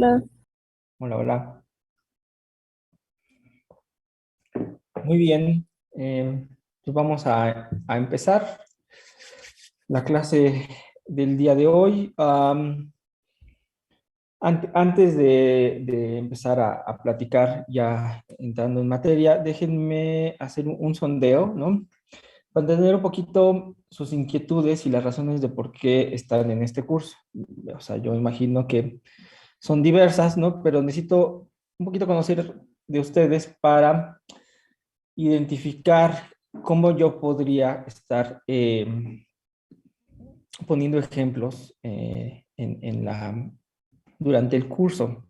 Hola. Hola, hola. Muy bien. Pues vamos a empezar la clase del día de hoy. Antes de empezar a platicar, ya entrando en materia, déjenme hacer un sondeo, ¿no? Para entender un poquito sus inquietudes y las razones de por qué están en este curso. O sea, yo imagino que son diversas, ¿no? Pero necesito un poquito conocer de ustedes para identificar cómo yo podría estar poniendo ejemplos durante el curso.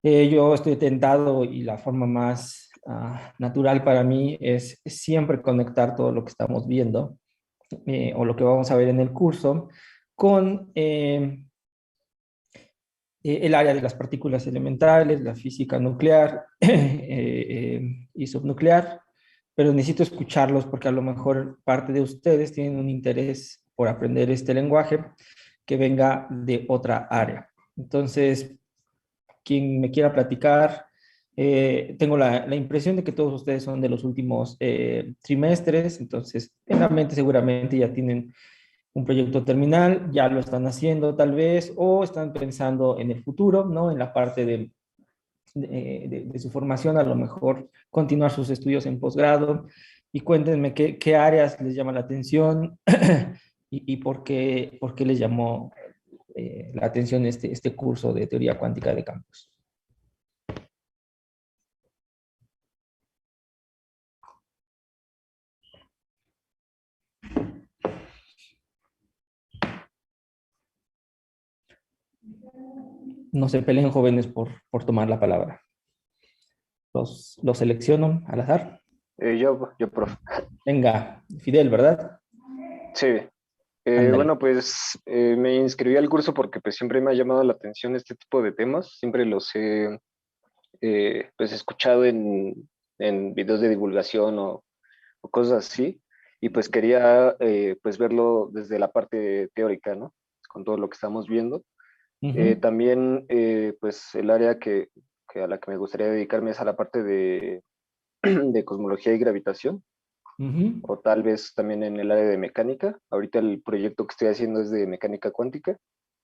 Yo estoy tentado y la forma más natural para mí es siempre conectar todo lo que estamos viendo o lo que vamos a ver en el curso con el área de las partículas elementales, la física nuclear y subnuclear, pero necesito escucharlos porque a lo mejor parte de ustedes tienen un interés por aprender este lenguaje que venga de otra área. Entonces, quien me quiera platicar, tengo la impresión de que todos ustedes son de los últimos trimestres, entonces en la mente seguramente ya tienen un proyecto terminal, ya lo están haciendo tal vez, o están pensando en el futuro, ¿no? En la parte de su formación, a lo mejor continuar sus estudios en posgrado, y cuéntenme qué áreas les llama la atención y por qué les llamó la atención este curso de teoría cuántica de campos. No se peleen jóvenes por tomar la palabra. Los selecciono al azar. Yo, profe. Venga, Fidel, ¿verdad? Sí, Ándale. bueno, pues me inscribí al curso porque pues siempre me ha llamado la atención este tipo de temas, siempre los he pues escuchado en videos de divulgación o cosas así, y pues quería pues verlo desde la parte teórica, ¿no? Con todo lo que estamos viendo. Ujú, También pues el área que a la que me gustaría dedicarme es a la parte de cosmología y gravitación, ujú. o tal vez también en el área de mecánica. Ahorita el proyecto que estoy haciendo es de mecánica cuántica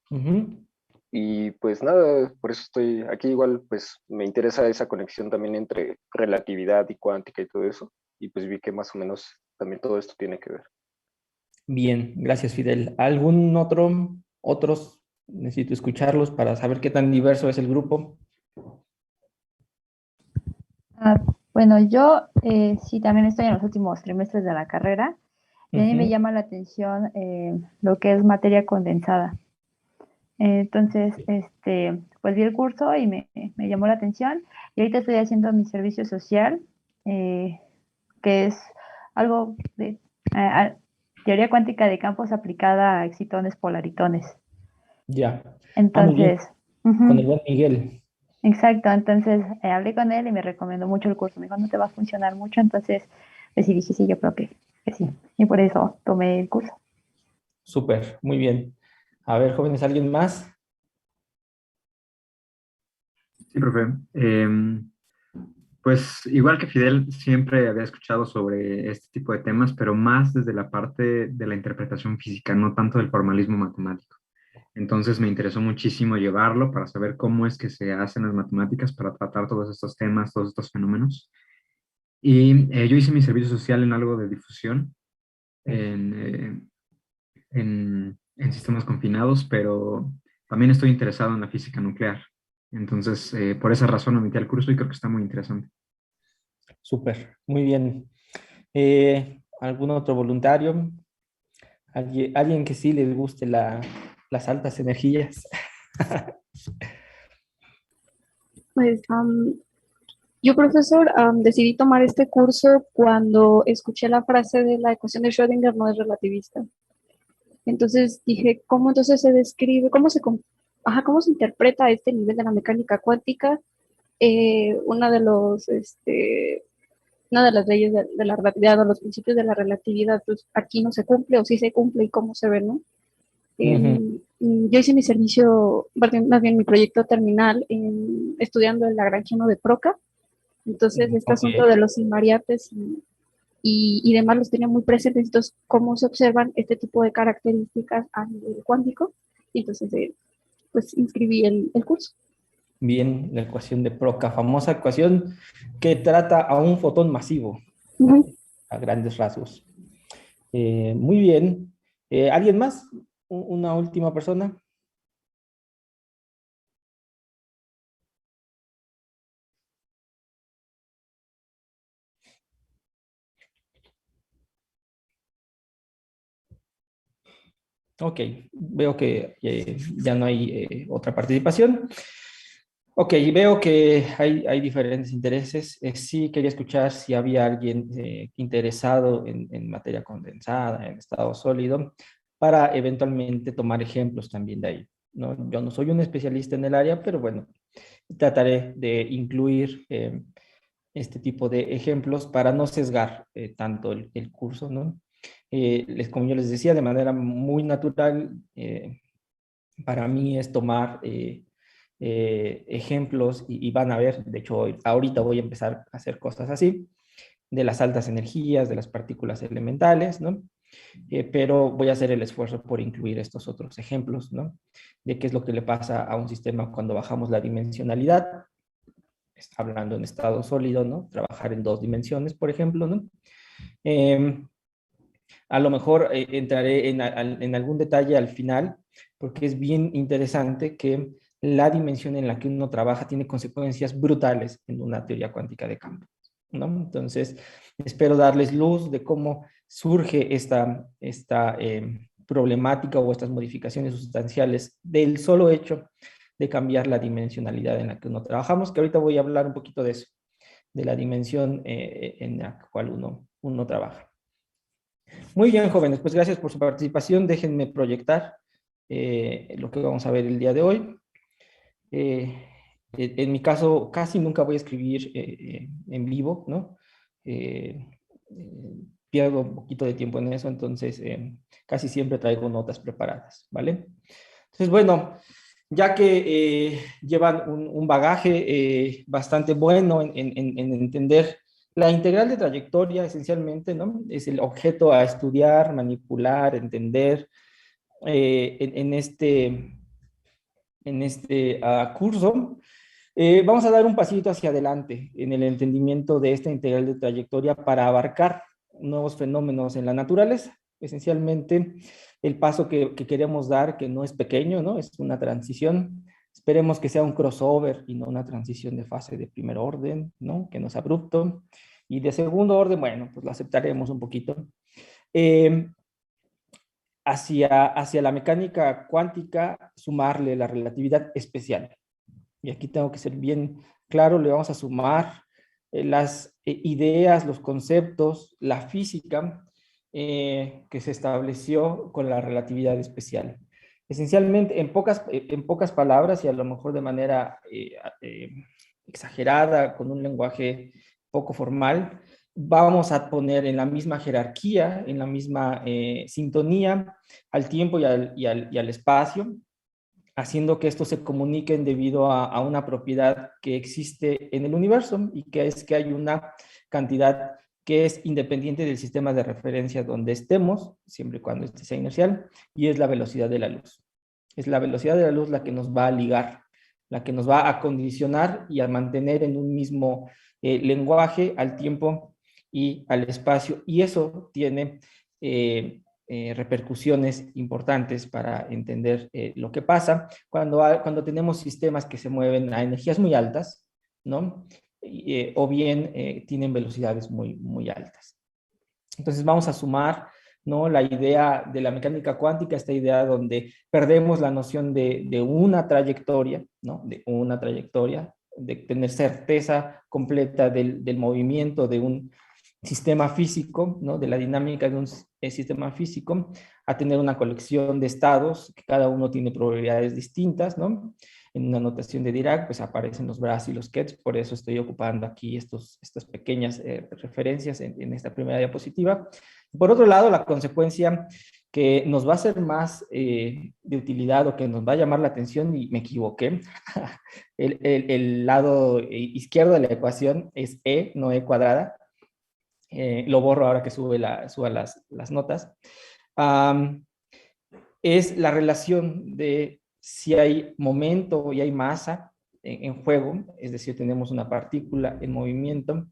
Ujú. y pues nada, por eso estoy aquí. Igual pues me interesa esa conexión también entre relatividad y cuántica y todo eso, y pues vi que más o menos también todo esto tiene que ver. Bien, gracias, Fidel. ¿Algún otros? Necesito escucharlos para saber qué tan diverso es el grupo. Ah, bueno, yo sí también estoy en los últimos trimestres de la carrera y a mí me Ujú. llama la atención lo que es materia condensada. Entonces, pues vi el curso y me llamó la atención y ahorita estoy haciendo mi servicio social, eh, que es algo de teoría cuántica de campos aplicada a excitones polaritones. Ya. Ah, muy bien. Entonces, Con el ujú. buen Miguel. Exacto, entonces hablé con él y me recomendó mucho el curso. Me dijo, no te va a funcionar mucho, entonces pues sí dije, sí, yo creo que sí. Y por eso tomé el curso. Súper, muy bien. A ver, jóvenes, ¿alguien más? Sí, profe. Pues igual que Fidel, siempre había escuchado sobre este tipo de temas, pero más desde la parte de la interpretación física, no tanto del formalismo matemático. Entonces me interesó muchísimo llevarlo para saber cómo es que se hacen las matemáticas para tratar todos estos temas, todos estos fenómenos. Y yo hice mi servicio social en algo de difusión, en, en sistemas confinados, pero también estoy interesado en la física nuclear. Entonces, por esa razón me metí al curso y creo que está muy interesante. Súper, muy bien. ¿Algún otro voluntario? ¿Alguien que sí les guste las altas energías? Pues yo, profesor, decidí tomar este curso cuando escuché la frase de la ecuación de Schrödinger no es relativista. Entonces dije, ¿cómo entonces se describe, cómo se interpreta a este nivel de la mecánica cuántica? Una de una de las leyes de la relatividad o los principios de la relatividad, pues aquí no se cumple o sí se cumple y cómo se ve, ¿no? Ujú. yo hice mi servicio, más bien mi proyecto terminal estudiando el lagrangiano de Proca. Entonces, este Ok. asunto de los invariantes y demás los tenía muy presentes. Entonces, cómo se observan este tipo de características a nivel cuántico. Y entonces, pues inscribí el curso. Bien, la ecuación de Proca, famosa ecuación que trata a un fotón masivo, Ujú. a grandes rasgos. Muy bien. ¿Alguien más? ¿Una última persona? Ok, veo que ya no hay otra participación. Ok, veo que hay diferentes intereses. Sí quería escuchar si había alguien interesado en materia condensada, en estado sólido, para eventualmente tomar ejemplos también de ahí, ¿no? Yo no soy un especialista en el área, pero bueno, trataré de incluir este tipo de ejemplos para no sesgar tanto el curso, ¿no? Como yo les decía, de manera muy natural, para mí es tomar ejemplos y van a ver, de hecho, ahorita voy a empezar a hacer cosas así, de las altas energías, de las partículas elementales, ¿no? Pero voy a hacer el esfuerzo por incluir estos otros ejemplos, ¿no? De qué es lo que le pasa a un sistema cuando bajamos la dimensionalidad, hablando en estado sólido, ¿no? Trabajar en 2 dimensiones, por ejemplo, ¿no? Eh, a lo mejor entraré en algún detalle al final, porque es bien interesante que la dimensión en la que uno trabaja tiene consecuencias brutales en una teoría cuántica de campo, ¿no? Entonces, espero darles luz de cómo surge esta problemática o estas modificaciones sustanciales del solo hecho de cambiar la dimensionalidad en la que uno trabajamos, que ahorita voy a hablar un poquito de eso, de la dimensión en la cual uno trabaja. Muy bien, jóvenes, pues gracias por su participación. Déjenme proyectar lo que vamos a ver el día de hoy. En mi caso, casi nunca voy a escribir en vivo, ¿no? Eh, eh, Pierdo un poquito de tiempo en eso, entonces casi siempre traigo notas preparadas, ¿vale? Entonces, bueno, ya que llevan un bagaje bastante bueno en entender la integral de trayectoria, esencialmente, ¿no? Es el objeto a estudiar, manipular, entender en este curso. Vamos a dar un pasito hacia adelante en el entendimiento de esta integral de trayectoria para abarcar nuevos fenómenos en la naturaleza. Esencialmente, el paso que queremos dar, que no es pequeño, ¿no? Es una transición. Esperemos que sea un crossover y no una transición de fase de primer orden, ¿no? Que no es abrupto. Y de segundo orden, bueno, pues lo aceptaremos un poquito. Eh, hacia la mecánica cuántica, sumarle la relatividad especial. Y aquí tengo que ser bien claro, le vamos a sumar las ideas, los conceptos, la física que se estableció con la relatividad especial. Esencialmente, en pocas palabras y a lo mejor de manera exagerada, con un lenguaje poco formal, vamos a poner en la misma jerarquía, en la misma sintonía al tiempo y al espacio, haciendo que estos se comuniquen debido a una propiedad que existe en el universo y que es que hay una cantidad que es independiente del sistema de referencia donde estemos, siempre y cuando este sea inercial, y es la velocidad de la luz. Es la velocidad de la luz la que nos va a ligar, la que nos va a condicionar y a mantener en un mismo lenguaje al tiempo y al espacio, y eso tiene repercusiones importantes para entender lo que pasa cuando tenemos sistemas que se mueven a energías muy altas, ¿no? O bien tienen velocidades muy altas. Entonces vamos a sumar, ¿no? La idea de la mecánica cuántica, esta idea donde perdemos la noción de una trayectoria, ¿no? De una trayectoria, de tener certeza completa del movimiento de un sistema físico, ¿no? De la dinámica de un sistema físico, a tener una colección de estados, que cada uno tiene probabilidades distintas, ¿no? En una notación de Dirac, pues aparecen los Bras y los Kets, por eso estoy ocupando aquí estas pequeñas referencias en esta primera diapositiva. Por otro lado, la consecuencia que nos va a ser más de utilidad o que nos va a llamar la atención, y me equivoqué. El lado izquierdo de la ecuación es e, no e cuadrada. Lo borro ahora que suba las notas. Es la relación de si hay momento y hay masa en juego, es decir, tenemos una partícula en movimiento.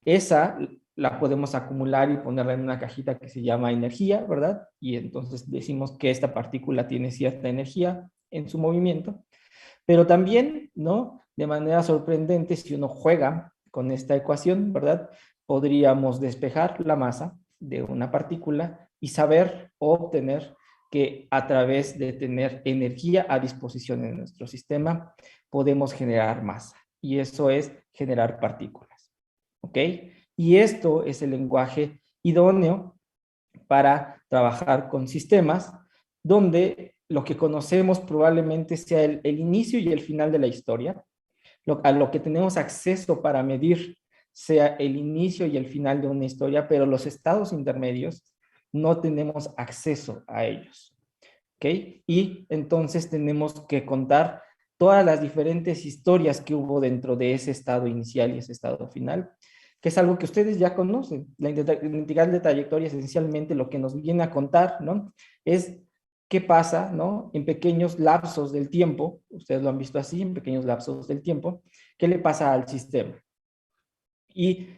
Esa la podemos acumular y ponerla en una cajita que se llama energía, ¿verdad? Y entonces decimos que esta partícula tiene cierta energía en su movimiento, pero también, ¿no? De manera sorprendente, si uno juega con esta ecuación, ¿verdad? Podríamos despejar la masa de una partícula y saber o obtener que a través de tener energía a disposición en nuestro sistema, podemos generar masa. Y eso es generar partículas. ¿Ok? Y esto es el lenguaje idóneo para trabajar con sistemas donde lo que conocemos probablemente sea el inicio y el final de la historia. A lo que tenemos acceso para medir sea el inicio y el final de una historia, pero los estados intermedios no tenemos acceso a ellos. ¿Ok? Y entonces tenemos que contar todas las diferentes historias que hubo dentro de ese estado inicial y ese estado final, que es algo que ustedes ya conocen. La integral de trayectoria esencialmente lo que nos viene a contar, ¿no? Es qué pasa, ¿no? En pequeños lapsos del tiempo, ustedes lo han visto así, en pequeños lapsos del tiempo, qué le pasa al sistema. Y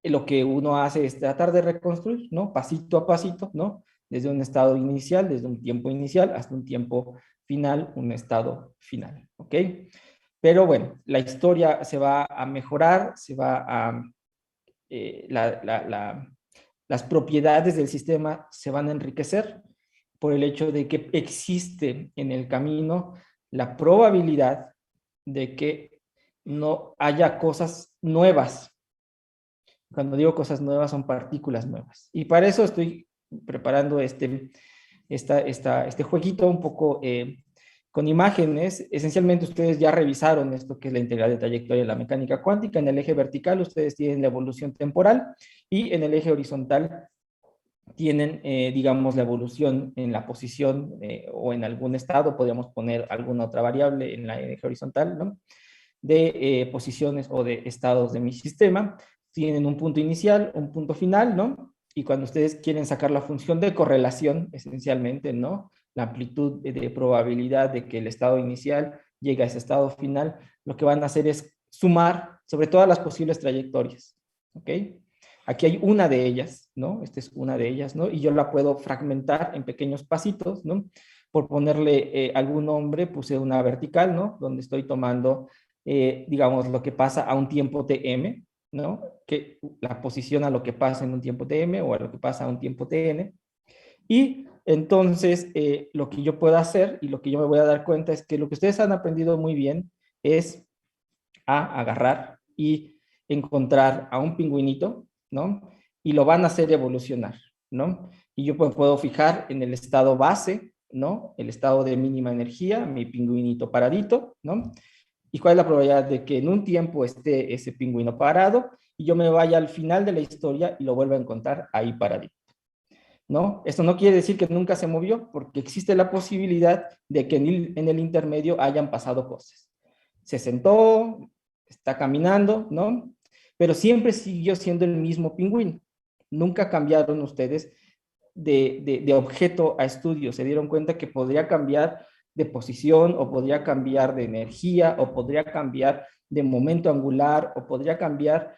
lo que uno hace es tratar de reconstruir, ¿no? Pasito a pasito, ¿no? Desde un estado inicial, desde un tiempo inicial hasta un tiempo final, un estado final, ¿ok? Pero bueno, la historia se va a mejorar, se va a... las propiedades del sistema se van a enriquecer por el hecho de que existe en el camino la probabilidad de que no haya cosas nuevas. Cuando digo cosas nuevas, son partículas nuevas. Y para eso estoy preparando este jueguito un poco con imágenes. Esencialmente ustedes ya revisaron esto que es la integral de trayectoria de la mecánica cuántica. En el eje vertical ustedes tienen la evolución temporal y en el eje horizontal tienen, digamos, la evolución en la posición o en algún estado. Podríamos poner alguna otra variable en la eje horizontal, ¿no? De posiciones o de estados de mi sistema. Tienen un punto inicial, un punto final, ¿no? Y cuando ustedes quieren sacar la función de correlación, esencialmente, ¿no? La amplitud de probabilidad de que el estado inicial llegue a ese estado final, lo que van a hacer es sumar sobre todas las posibles trayectorias, ¿ok? Aquí hay una de ellas, ¿no? Esta es una de ellas, ¿no? Y yo la puedo fragmentar en pequeños pasitos, ¿no? Por ponerle algún nombre, puse una vertical, ¿no? Donde estoy tomando digamos, lo que pasa a un tiempo tm, ¿no? Que la posición a lo que pasa en un tiempo tm o a lo que pasa a un tiempo tn. Y entonces, lo que yo puedo hacer y lo que yo me voy a dar cuenta es que lo que ustedes han aprendido muy bien es a agarrar y encontrar a un pingüinito, ¿no? Y lo van a hacer evolucionar, ¿no? Y yo puedo fijar en el estado base, ¿no? El estado de mínima energía, mi pingüinito paradito, ¿no? ¿Y cuál es la probabilidad de que en un tiempo esté ese pingüino parado y yo me vaya al final de la historia y lo vuelva a encontrar ahí paradito? ¿No? Esto no quiere decir que nunca se movió, porque existe la posibilidad de que en el intermedio hayan pasado cosas. Se sentó, está caminando, ¿no? Pero siempre siguió siendo el mismo pingüino. Nunca cambiaron ustedes de objeto a estudio. Se dieron cuenta que podría cambiar de posición, o podría cambiar de energía, o podría cambiar de momento angular, o podría cambiar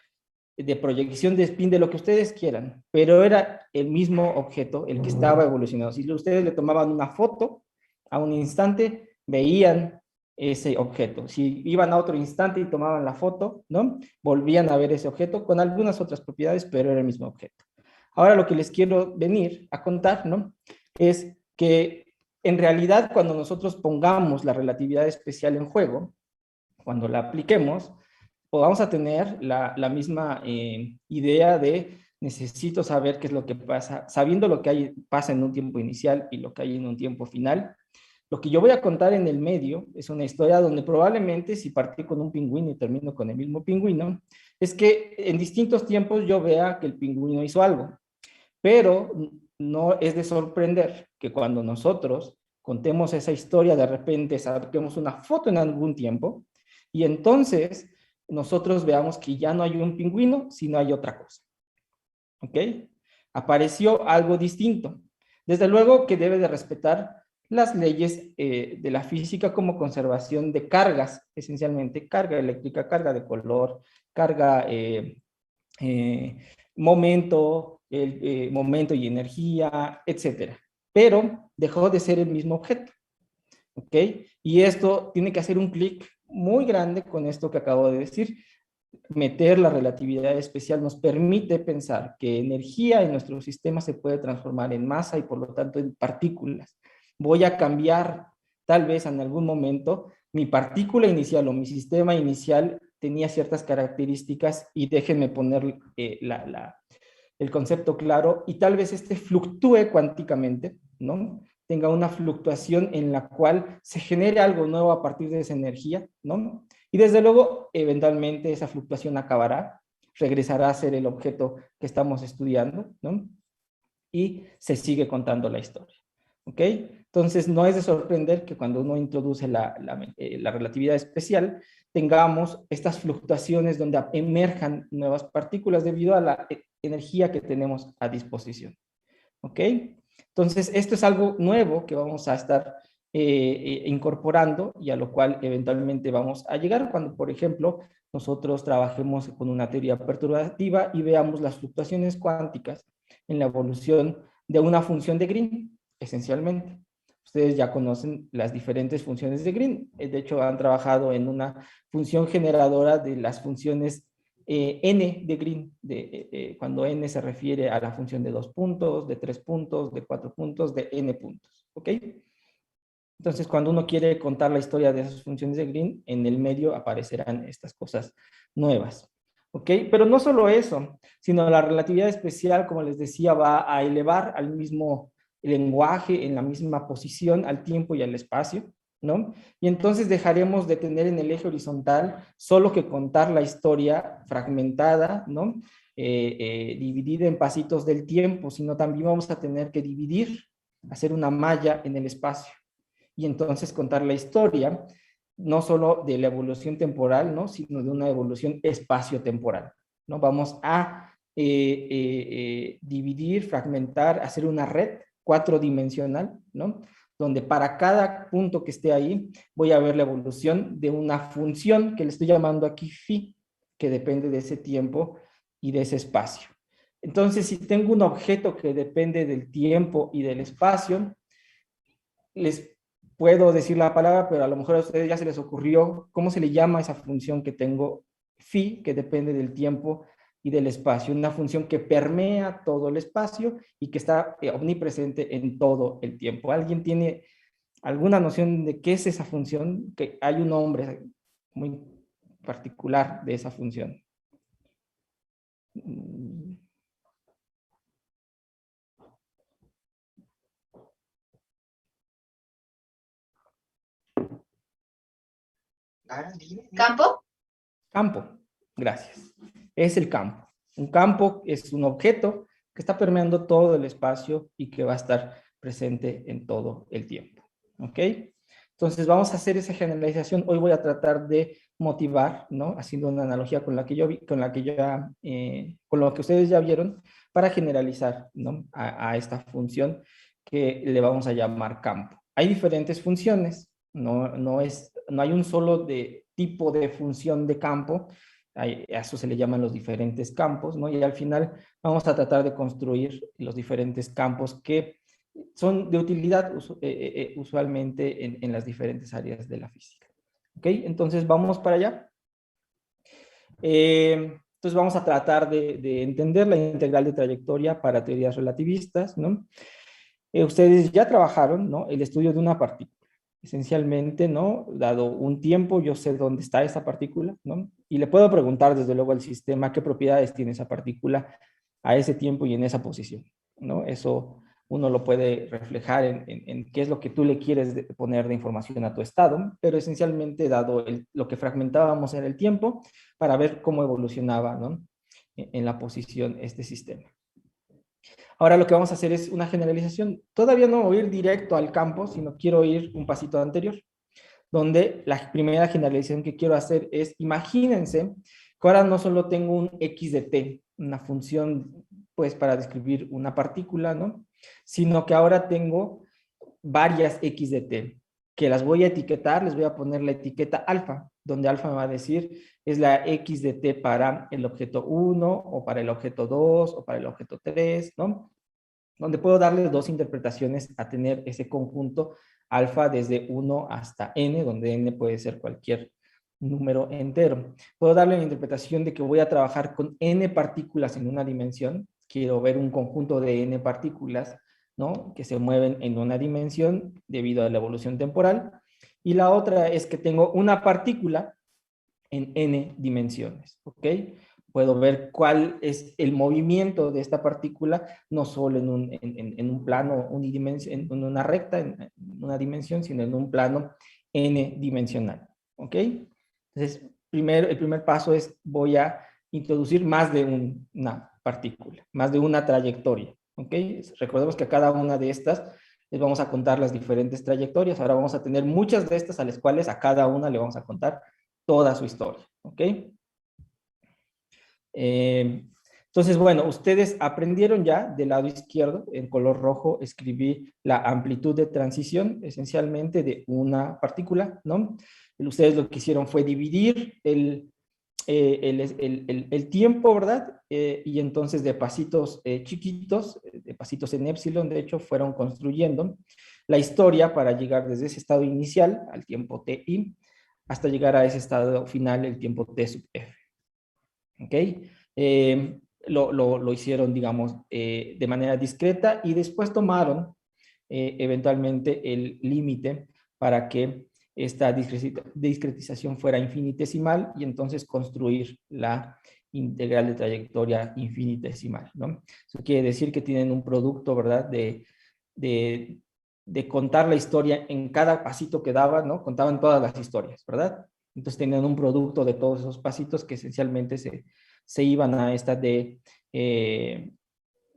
de proyección de spin, de lo que ustedes quieran, pero era el mismo objeto el que estaba evolucionando. Si ustedes le tomaban una foto a un instante, veían ese objeto. Si iban a otro instante y tomaban la foto, ¿no? Volvían a ver ese objeto con algunas otras propiedades, pero era el mismo objeto. Ahora lo que les quiero venir a contar, ¿no? Es que en realidad cuando nosotros pongamos la relatividad especial en juego, cuando la apliquemos, vamos a tener la misma idea de necesito saber qué es lo que pasa, sabiendo lo que pasa en un tiempo inicial y lo que hay en un tiempo final. Lo que yo voy a contar en el medio es una historia donde probablemente si partí con un pingüino y termino con el mismo pingüino, es que en distintos tiempos yo vea que el pingüino hizo algo, pero no es de sorprender que cuando nosotros contemos esa historia, de repente saquemos una foto en algún tiempo y entonces nosotros veamos que ya no hay un pingüino, sino hay otra cosa. ¿Ok? Apareció algo distinto. Desde luego que debe de respetar las leyes de la física como conservación de cargas, esencialmente carga eléctrica, carga de color, carga eh, momento, momento y energía, etcétera. Pero dejó de ser el mismo objeto. ¿Ok? Y esto tiene que hacer un clic muy grande con esto que acabo de decir. Meter la relatividad especial nos permite pensar que energía en nuestro sistema se puede transformar en masa y por lo tanto en partículas. Voy a cambiar tal vez en algún momento mi partícula inicial o mi sistema inicial tenía ciertas características y déjenme poner el concepto claro y tal vez este fluctúe cuánticamente, ¿no? Tenga una fluctuación en la cual se genere algo nuevo a partir de esa energía, ¿no? Y desde luego, eventualmente esa fluctuación acabará, regresará a ser el objeto que estamos estudiando, ¿no? Y se sigue contando la historia, ¿ok? Entonces, no es de sorprender que cuando uno introduce la relatividad especial, tengamos estas fluctuaciones donde emerjan nuevas partículas debido a la energía que tenemos a disposición, ¿ok? Entonces, esto es algo nuevo que vamos a estar incorporando y a lo cual eventualmente vamos a llegar cuando, por ejemplo, nosotros trabajemos con una teoría perturbativa y veamos las fluctuaciones cuánticas en la evolución de una función de Green, esencialmente. Ustedes ya conocen las diferentes funciones de Green. De hecho, han trabajado en una función generadora de las funciones n de Green, cuando n se refiere a la función de 2 puntos, de 3 puntos, de 4 puntos, de n puntos. ¿Ok? Entonces, cuando uno quiere contar la historia de esas funciones de Green, en el medio aparecerán estas cosas nuevas. ¿Ok? Pero no solo eso, sino la relatividad especial, como les decía, va a elevar al mismo lenguaje, en la misma posición, al tiempo y al espacio, ¿no? Y entonces dejaremos de tener en el eje horizontal solo que contar la historia fragmentada, ¿no? Dividida en pasitos del tiempo, sino también vamos a tener que dividir, hacer una malla en el espacio y entonces contar la historia, no solo de la evolución temporal, ¿no? Sino de una evolución espaciotemporal, ¿no? Vamos a dividir, fragmentar, hacer una red cuatrodimensional, ¿no? Donde para cada punto que esté ahí voy a ver la evolución de una función que le estoy llamando aquí phi, que depende de ese tiempo y de ese espacio. Entonces, si tengo un objeto que depende del tiempo y del espacio, les puedo decir la palabra, pero a lo mejor a ustedes ya se les ocurrió cómo se le llama esa función que tengo phi, que depende del tiempo y del espacio, una función que permea todo el espacio y que está omnipresente en todo el tiempo. ¿Alguien tiene alguna noción de qué es esa función? Que hay un nombre muy particular de esa función. ¿Campo? Campo, gracias. Es el campo. Un campo es un objeto que está permeando todo el espacio y que va a estar presente en todo el tiempo. ¿Ok? Entonces vamos a hacer esa generalización. Hoy voy a tratar de motivar, ¿no? Haciendo una analogía con la que yo vi, con lo que ustedes ya vieron, para generalizar, ¿no? A esta función que le vamos a llamar campo. Hay diferentes funciones, no hay un solo tipo de función de campo, a eso se le llaman los diferentes campos, ¿no? Y al final vamos a tratar de construir los diferentes campos que son de utilidad usualmente en las diferentes áreas de la física. ¿Ok? Entonces vamos para allá. Entonces vamos a tratar de entender la integral de trayectoria para teorías relativistas, ¿no? Ustedes ya trabajaron, ¿no? El estudio de una partícula. Esencialmente, ¿no? Dado un tiempo, yo sé dónde está esa partícula, ¿no? Y le puedo preguntar desde luego al sistema qué propiedades tiene esa partícula a ese tiempo y en esa posición, ¿no? Eso uno lo puede reflejar en qué es lo que tú le quieres poner de información a tu estado, pero esencialmente dado lo que fragmentábamos en el tiempo para ver cómo evolucionaba, ¿no? En la posición este sistema. Ahora lo que vamos a hacer es una generalización. Todavía no voy a ir directo al campo, sino quiero ir un pasito anterior, donde la primera generalización que quiero hacer es, imagínense que ahora no solo tengo un x de t, una función pues para describir una partícula, ¿no? Sino que ahora tengo varias x de t, que las voy a etiquetar, les voy a poner la etiqueta alfa, donde alfa me va a decir es la x de t para el objeto 1, o para el objeto 2, o para el objeto 3, ¿no? Donde puedo darle dos interpretaciones a tener ese conjunto alfa desde 1 hasta n, donde n puede ser cualquier número entero. Puedo darle la interpretación de que voy a trabajar con n partículas en una dimensión. Quiero ver un conjunto de n partículas, ¿no?, que se mueven en una dimensión debido a la evolución temporal. Y la otra es que tengo una partícula en n dimensiones, ¿ok? Puedo ver cuál es el movimiento de esta partícula, no solo en un plano unidimensional, en una recta, en una dimensión, sino en un plano n dimensional, ¿ok? Entonces, el primer paso es, voy a introducir más de una partícula, más de una trayectoria, ¿ok? Recordemos que a cada una de estas les vamos a contar las diferentes trayectorias. Ahora vamos a tener muchas de estas a las cuales a cada una le vamos a contar toda su historia, ¿ok? Entonces, bueno, ustedes aprendieron ya del lado izquierdo, en color rojo, escribí la amplitud de transición, esencialmente de una partícula, ¿no? Ustedes lo que hicieron fue dividir el tiempo, ¿verdad? Y entonces de pasitos chiquitos, de pasitos en épsilon, de hecho, fueron construyendo la historia para llegar desde ese estado inicial, al tiempo ti, hasta llegar a ese estado final, el tiempo t sub f. ¿Ok? Lo hicieron, digamos, de manera discreta, y después tomaron eventualmente el límite para que esta discretización fuera infinitesimal, y entonces construir la integral de trayectoria infinitesimal, ¿no? Eso quiere decir que tienen un producto, ¿verdad?, de contar la historia en cada pasito que daban, ¿no? Contaban todas las historias, ¿verdad? Entonces tenían un producto de todos esos pasitos que esencialmente se iban a esta de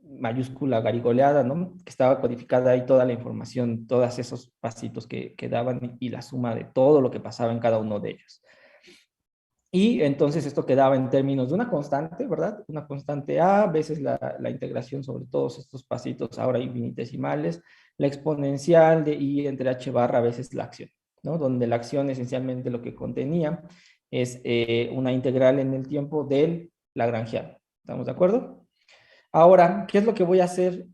mayúscula garigoleada, ¿no? Que estaba codificada ahí toda la información, todos esos pasitos que daban, y la suma de todo lo que pasaba en cada uno de ellos. Y entonces esto quedaba en términos de una constante, ¿verdad? Una constante A, veces la integración sobre todos estos pasitos ahora infinitesimales, la exponencial de I entre H barra, a veces la acción, ¿no? Donde la acción esencialmente lo que contenía es una integral en el tiempo del lagrangiano. ¿Estamos de acuerdo? Ahora, ¿qué es lo que voy a hacer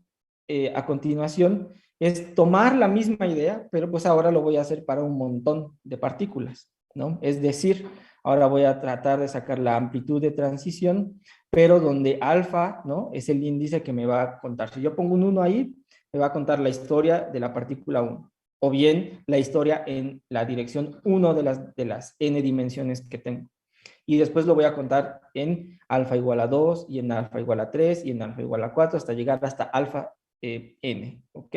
a continuación? Es tomar la misma idea, pero pues ahora lo voy a hacer para un montón de partículas, ¿no? Es decir, ahora voy a tratar de sacar la amplitud de transición, pero donde alfa, ¿no?, es el índice que me va a contar. Si yo pongo un 1 ahí, me va a contar la historia de la partícula 1, o bien la historia en la dirección 1 de las n dimensiones que tengo. Y después lo voy a contar en alfa igual a 2, y en alfa igual a 3, y en alfa igual a 4, hasta llegar hasta alfa n, ¿ok?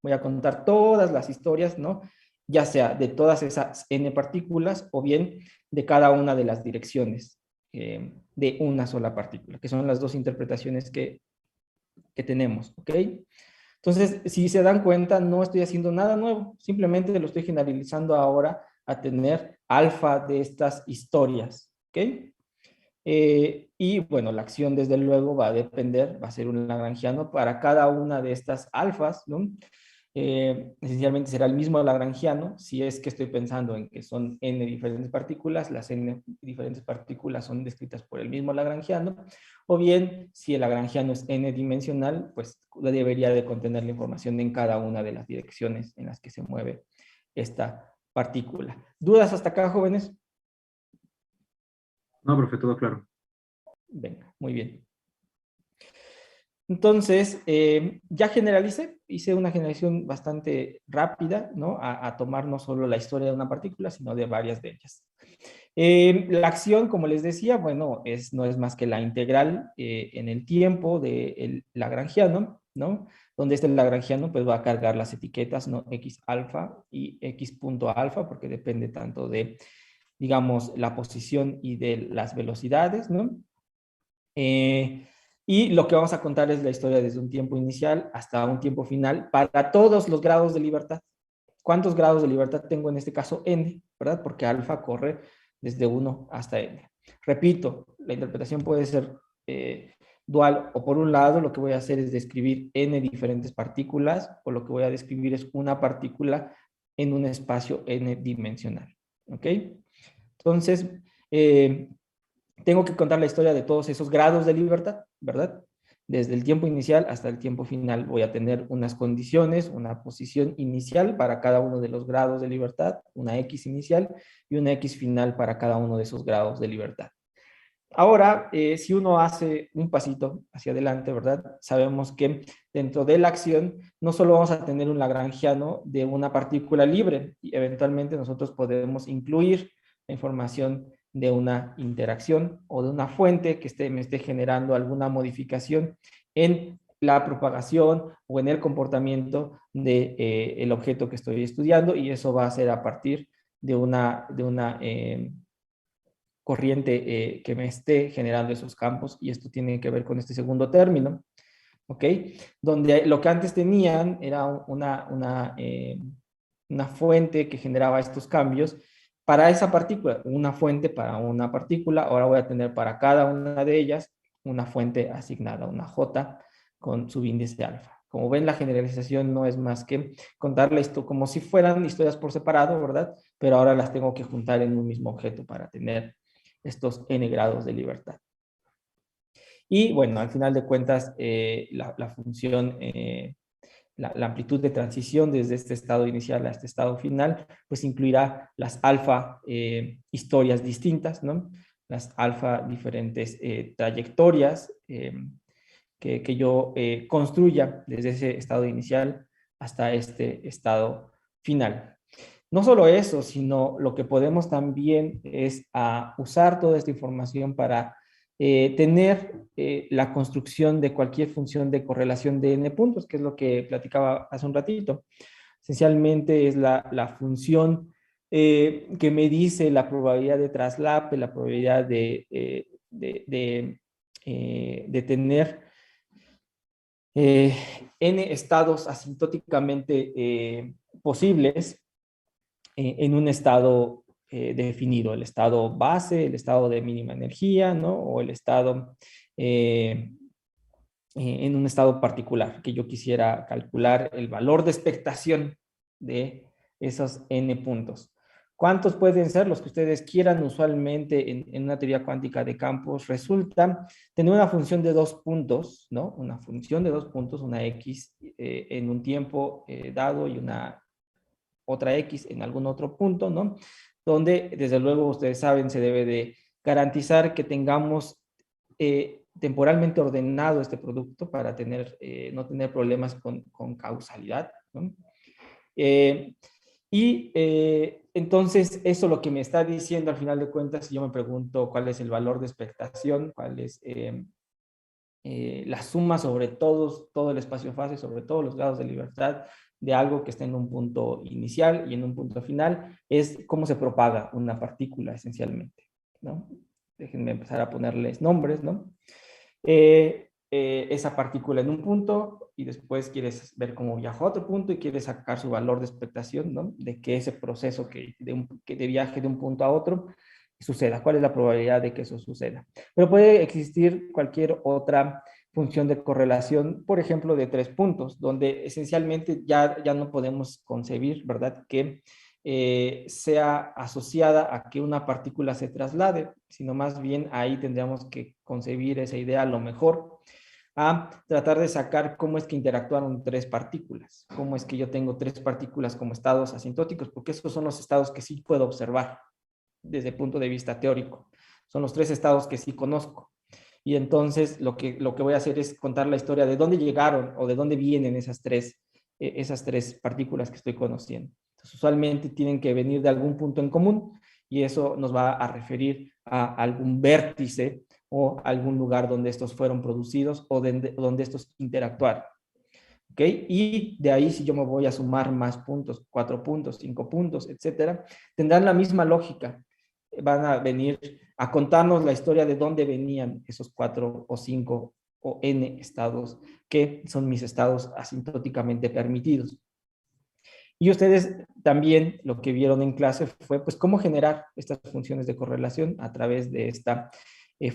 Voy a contar todas las historias, ¿no? Ya sea de todas esas n partículas, o bien de cada una de las direcciones de una sola partícula, que son las dos interpretaciones que tenemos, ¿ok? Entonces, si se dan cuenta, no estoy haciendo nada nuevo, simplemente lo estoy generalizando ahora a tener alfa de estas historias, ¿ok? Y bueno, la acción desde luego va a depender, va a ser un lagrangiano para cada una de estas alfas, ¿no? Esencialmente será el mismo lagrangiano, si es que estoy pensando en que son n diferentes partículas, las n diferentes partículas son descritas por el mismo lagrangiano, o bien si el lagrangiano es n dimensional, pues debería de contener la información en cada una de las direcciones en las que se mueve esta partícula. ¿Dudas hasta acá, jóvenes? No, profe, todo claro. Venga, muy bien. Entonces, ya generalicé, hice una generación bastante rápida, ¿no? A tomar no solo la historia de una partícula, sino de varias de ellas. La acción, como les decía, bueno, no es más que la integral en el tiempo del lagrangiano, ¿no? Donde este lagrangiano pues va a cargar las etiquetas, ¿no? X alfa y X punto alfa, porque depende tanto de, digamos, la posición y de las velocidades, ¿no? Y lo que vamos a contar es la historia desde un tiempo inicial hasta un tiempo final para todos los grados de libertad. ¿Cuántos grados de libertad tengo en este caso? N, ¿verdad? Porque alfa corre desde 1 hasta N. Repito, la interpretación puede ser dual, o por un lado lo que voy a hacer es describir N diferentes partículas, o lo que voy a describir es una partícula en un espacio N dimensional. ¿Ok? Entonces, tengo que contar la historia de todos esos grados de libertad, ¿verdad? Desde el tiempo inicial hasta el tiempo final voy a tener unas condiciones, una posición inicial para cada uno de los grados de libertad, una X inicial y una X final para cada uno de esos grados de libertad. Ahora, si uno hace un pasito hacia adelante, ¿verdad? Sabemos que dentro de la acción no solo vamos a tener un lagrangiano de una partícula libre, y eventualmente nosotros podemos incluir la información de una interacción o de una fuente que me esté generando alguna modificación en la propagación o en el comportamiento del objeto que estoy estudiando, y eso va a ser a partir de una corriente que me esté generando esos campos, y esto tiene que ver con este segundo término, ¿ok? Donde lo que antes tenían era una fuente que generaba estos cambios para esa partícula, una fuente para una partícula. Ahora voy a tener para cada una de ellas una fuente asignada, una J con subíndice alfa. Como ven, la generalización no es más que contarle esto como si fueran historias por separado, ¿verdad? Pero ahora las tengo que juntar en un mismo objeto para tener estos n grados de libertad. Y bueno, al final de cuentas, la función, la amplitud de transición desde este estado inicial a este estado final, pues incluirá las alfa historias distintas, ¿no? Las alfa diferentes trayectorias que yo construya desde ese estado inicial hasta este estado final. No solo eso, sino lo que podemos también es usar toda esta información para tener la construcción de cualquier función de correlación de n puntos, que es lo que platicaba hace un ratito. Esencialmente es la función que me dice la probabilidad de traslape, la probabilidad de tener n estados asintóticamente posibles en un estado definido, el estado base, el estado de mínima energía, ¿no? O el estado en un estado particular, que yo quisiera calcular el valor de expectación de esos n puntos. ¿Cuántos pueden ser los que ustedes quieran? Usualmente en una teoría cuántica de campos resulta tener una función de 2 puntos, ¿no? Una función de 2 puntos, una x en un tiempo dado y una otra X en algún otro punto, ¿no? Donde, desde luego, ustedes saben, se debe de garantizar que tengamos temporalmente ordenado este producto para no tener problemas con causalidad, ¿no? Entonces, eso lo que me está diciendo al final de cuentas, si yo me pregunto cuál es el valor de expectación, cuál es la suma sobre todo el espacio-fase, sobre todos los grados de libertad de algo que está en un punto inicial y en un punto final, es cómo se propaga una partícula esencialmente, ¿no? Déjenme empezar a ponerles nombres, ¿no? Esa partícula en un punto, y después quieres ver cómo viaja a otro punto y quieres sacar su valor de expectación, ¿no? De que ese proceso de viaje de un punto a otro suceda. ¿Cuál es la probabilidad de que eso suceda? Pero puede existir cualquier otra función de correlación, por ejemplo, de 3 puntos, donde esencialmente ya no podemos concebir, ¿verdad?, que sea asociada a que una partícula se traslade, sino más bien ahí tendríamos que concebir esa idea a lo mejor a tratar de sacar cómo es que interactuaron 3 partículas, cómo es que yo tengo 3 partículas como estados asintóticos, porque esos son los estados que sí puedo observar desde el punto de vista teórico. Son los 3 estados que sí conozco. Y entonces lo que voy a hacer es contar la historia de dónde llegaron o de dónde vienen esas tres partículas que estoy conociendo. Entonces, usualmente tienen que venir de algún punto en común, y eso nos va a referir a algún vértice o algún lugar donde estos fueron producidos o donde estos interactuaron. ¿Ok? Y de ahí, si yo me voy a sumar más puntos, 4 puntos, 5 puntos, etcétera, tendrán la misma lógica. Van a venir a contarnos la historia de dónde venían esos 4 o 5 o n estados que son mis estados asintóticamente permitidos. Y ustedes también lo que vieron en clase fue pues cómo generar estas funciones de correlación a través de esta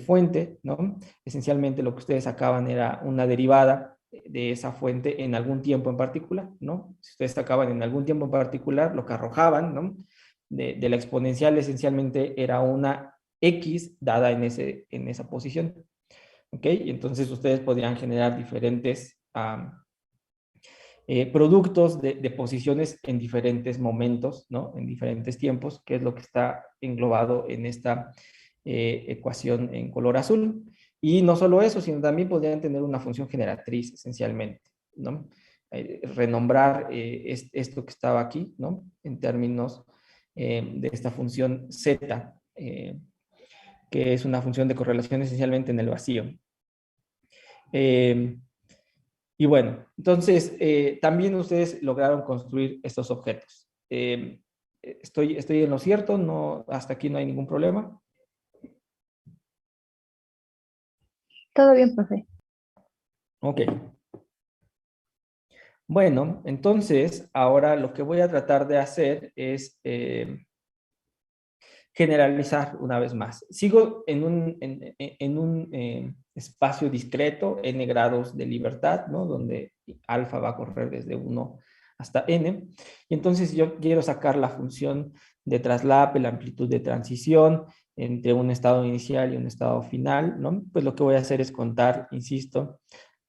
fuente, ¿no? Esencialmente lo que ustedes sacaban era una derivada de esa fuente en algún tiempo en particular, ¿no? Si ustedes sacaban en algún tiempo en particular, lo que arrojaban, ¿no? De la exponencial esencialmente era una X dada en esa posición, ¿ok? Y entonces ustedes podrían generar diferentes productos de posiciones en diferentes momentos, ¿no? En diferentes tiempos, que es lo que está englobado en esta ecuación en color azul. Y no solo eso, sino también podrían tener una función generatriz, esencialmente, ¿no? Renombrar esto que estaba aquí, ¿no? En términos de esta función z, que es una función de correlación esencialmente en el vacío. Y bueno, entonces también ustedes lograron construir estos objetos. ¿Estoy en lo cierto? No, hasta aquí no hay ningún problema. Todo bien, profe. Ok. Bueno, entonces ahora lo que voy a tratar de hacer es generalizar una vez más. Sigo en un espacio discreto, n grados de libertad, ¿no? Donde alfa va a correr desde 1 hasta n. Y entonces yo quiero sacar la función de traslape, la amplitud de transición entre un estado inicial y un estado final, ¿no? Pues lo que voy a hacer es contar, insisto,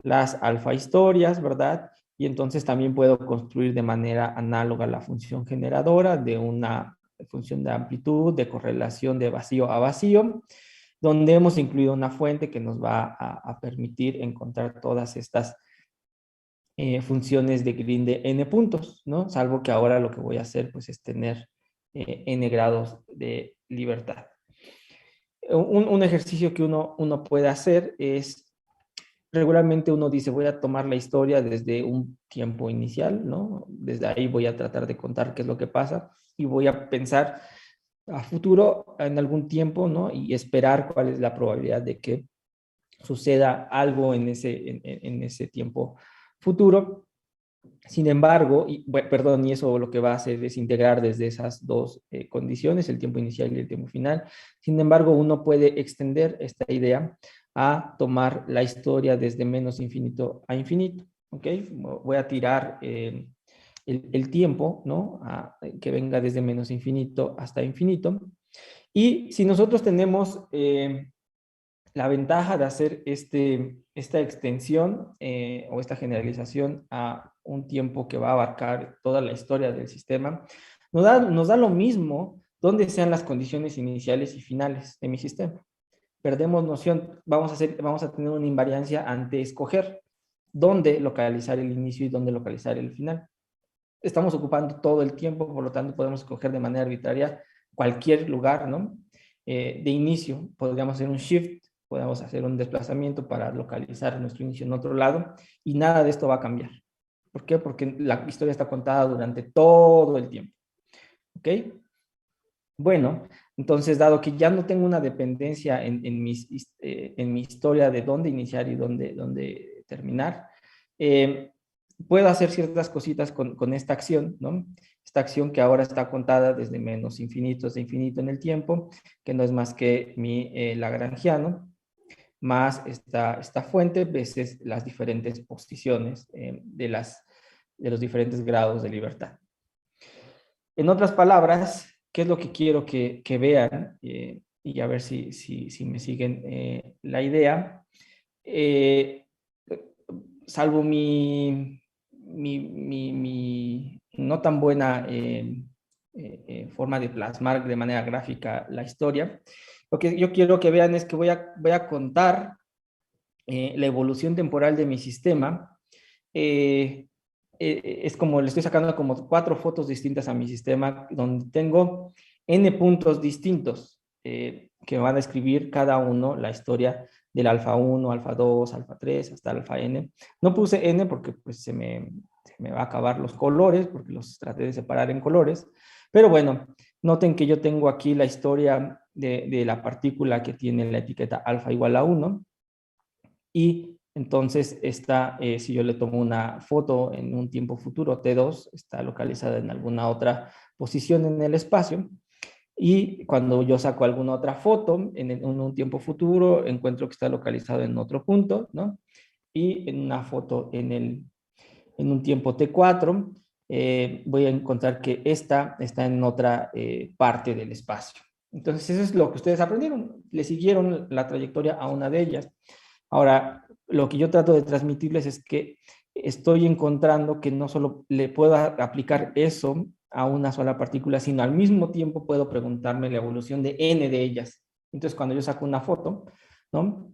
las alfa historias, ¿verdad? Y entonces también puedo construir de manera análoga la función generadora de una función de amplitud, de correlación de vacío a vacío, donde hemos incluido una fuente que nos va a permitir encontrar todas estas funciones de Green de n puntos, ¿no? Salvo que ahora lo que voy a hacer pues es tener n grados de libertad. Un ejercicio que uno puede hacer es, regularmente uno dice, voy a tomar la historia desde un tiempo inicial, ¿no? Desde ahí voy a tratar de contar qué es lo que pasa y voy a pensar a futuro en algún tiempo, ¿no? Y esperar cuál es la probabilidad de que suceda algo en ese tiempo futuro. Sin embargo, perdón, y eso lo que va a hacer es integrar desde esas dos condiciones, el tiempo inicial y el tiempo final. Sin embargo, uno puede extender esta idea a tomar la historia desde menos infinito a infinito, ¿ok? Voy a tirar el tiempo, ¿no? Que venga desde menos infinito hasta infinito. Y si nosotros tenemos la ventaja de hacer esta extensión o esta generalización a un tiempo que va a abarcar toda la historia del sistema, nos da lo mismo donde sean las condiciones iniciales y finales de mi sistema. Perdemos noción, vamos a tener una invariancia ante escoger dónde localizar el inicio y dónde localizar el final. Estamos ocupando todo el tiempo, por lo tanto podemos escoger de manera arbitraria cualquier lugar, ¿no? De inicio, podríamos hacer un shift, podemos hacer un desplazamiento para localizar nuestro inicio en otro lado y nada de esto va a cambiar. ¿Por qué? Porque la historia está contada durante todo el tiempo. ¿Ok? Bueno, entonces, dado que ya no tengo una dependencia en mi historia de dónde iniciar y dónde terminar, puedo hacer ciertas cositas con esta acción, ¿no? Esta acción que ahora está contada desde menos infinitos de infinito en el tiempo, que no es más que mi lagrangiano, más esta fuente, veces las diferentes posiciones de los diferentes grados de libertad. En otras palabras, ¿qué es lo que quiero que vean? Y a ver si me siguen la idea. Salvo mi no tan buena forma de plasmar de manera gráfica la historia, lo que yo quiero que vean es que voy a contar la evolución temporal de mi sistema. Es como le estoy sacando como 4 fotos distintas a mi sistema, donde tengo n puntos distintos que van a describir cada uno la historia del alfa 1, alfa 2, alfa 3, hasta alfa n. No puse n porque pues, se me va a acabar los colores, porque los traté de separar en colores. Pero bueno, noten que yo tengo aquí la historia de la partícula que tiene la etiqueta alfa igual a 1. Y Entonces, esta, si yo le tomo una foto en un tiempo futuro, T2, está localizada en alguna otra posición en el espacio. Y cuando yo saco alguna otra foto en un tiempo futuro, encuentro que está localizado en otro punto, ¿no? Y en una foto en un tiempo T4, voy a encontrar que esta está en otra parte del espacio. Entonces, eso es lo que ustedes aprendieron. Le siguieron la trayectoria a una de ellas. Ahora, lo que yo trato de transmitirles es que estoy encontrando que no solo le puedo aplicar eso a una sola partícula, sino al mismo tiempo puedo preguntarme la evolución de n de ellas. Entonces, cuando yo saco una foto, ¿no?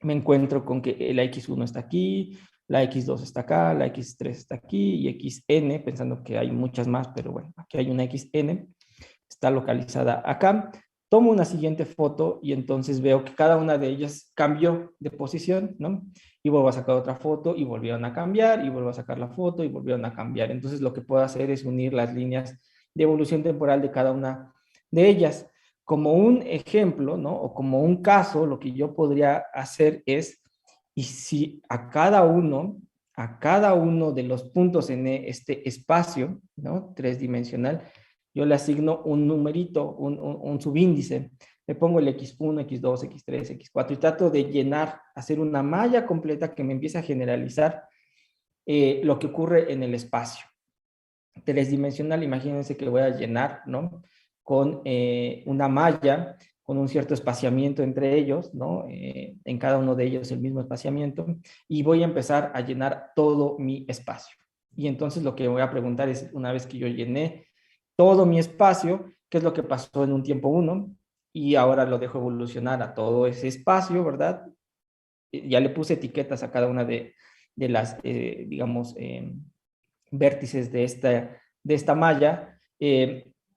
Me encuentro con que la X1 está aquí, la X2 está acá, la X3 está aquí y XN, pensando que hay muchas más, pero bueno, aquí hay una XN, está localizada acá. Tomo una siguiente foto y entonces veo que cada una de ellas cambió de posición, ¿no? Y vuelvo a sacar otra foto y volvieron a cambiar y vuelvo a sacar la foto y volvieron a cambiar. Entonces lo que puedo hacer es unir las líneas de evolución temporal de cada una de ellas. Como un ejemplo, ¿no? O como un caso, lo que yo podría hacer es, y si a cada uno de los puntos en este espacio, ¿no? Tres-dimensional, yo le asigno un numerito, un subíndice. Le pongo el X1, X2, X3, X4 y trato de llenar, hacer una malla completa que me empiece a generalizar lo que ocurre en el espacio. Tres-dimensional, imagínense que voy a llenar, ¿no? Con una malla, con un cierto espaciamiento entre ellos, ¿no? En cada uno de ellos el mismo espaciamiento, y voy a empezar a llenar todo mi espacio. Y entonces lo que voy a preguntar es, una vez que yo llené todo mi espacio, ¿qué es lo que pasó en un tiempo 1? Y ahora lo dejo evolucionar a todo ese espacio, ¿verdad? Ya le puse etiquetas a cada una de las, digamos, vértices de esta malla,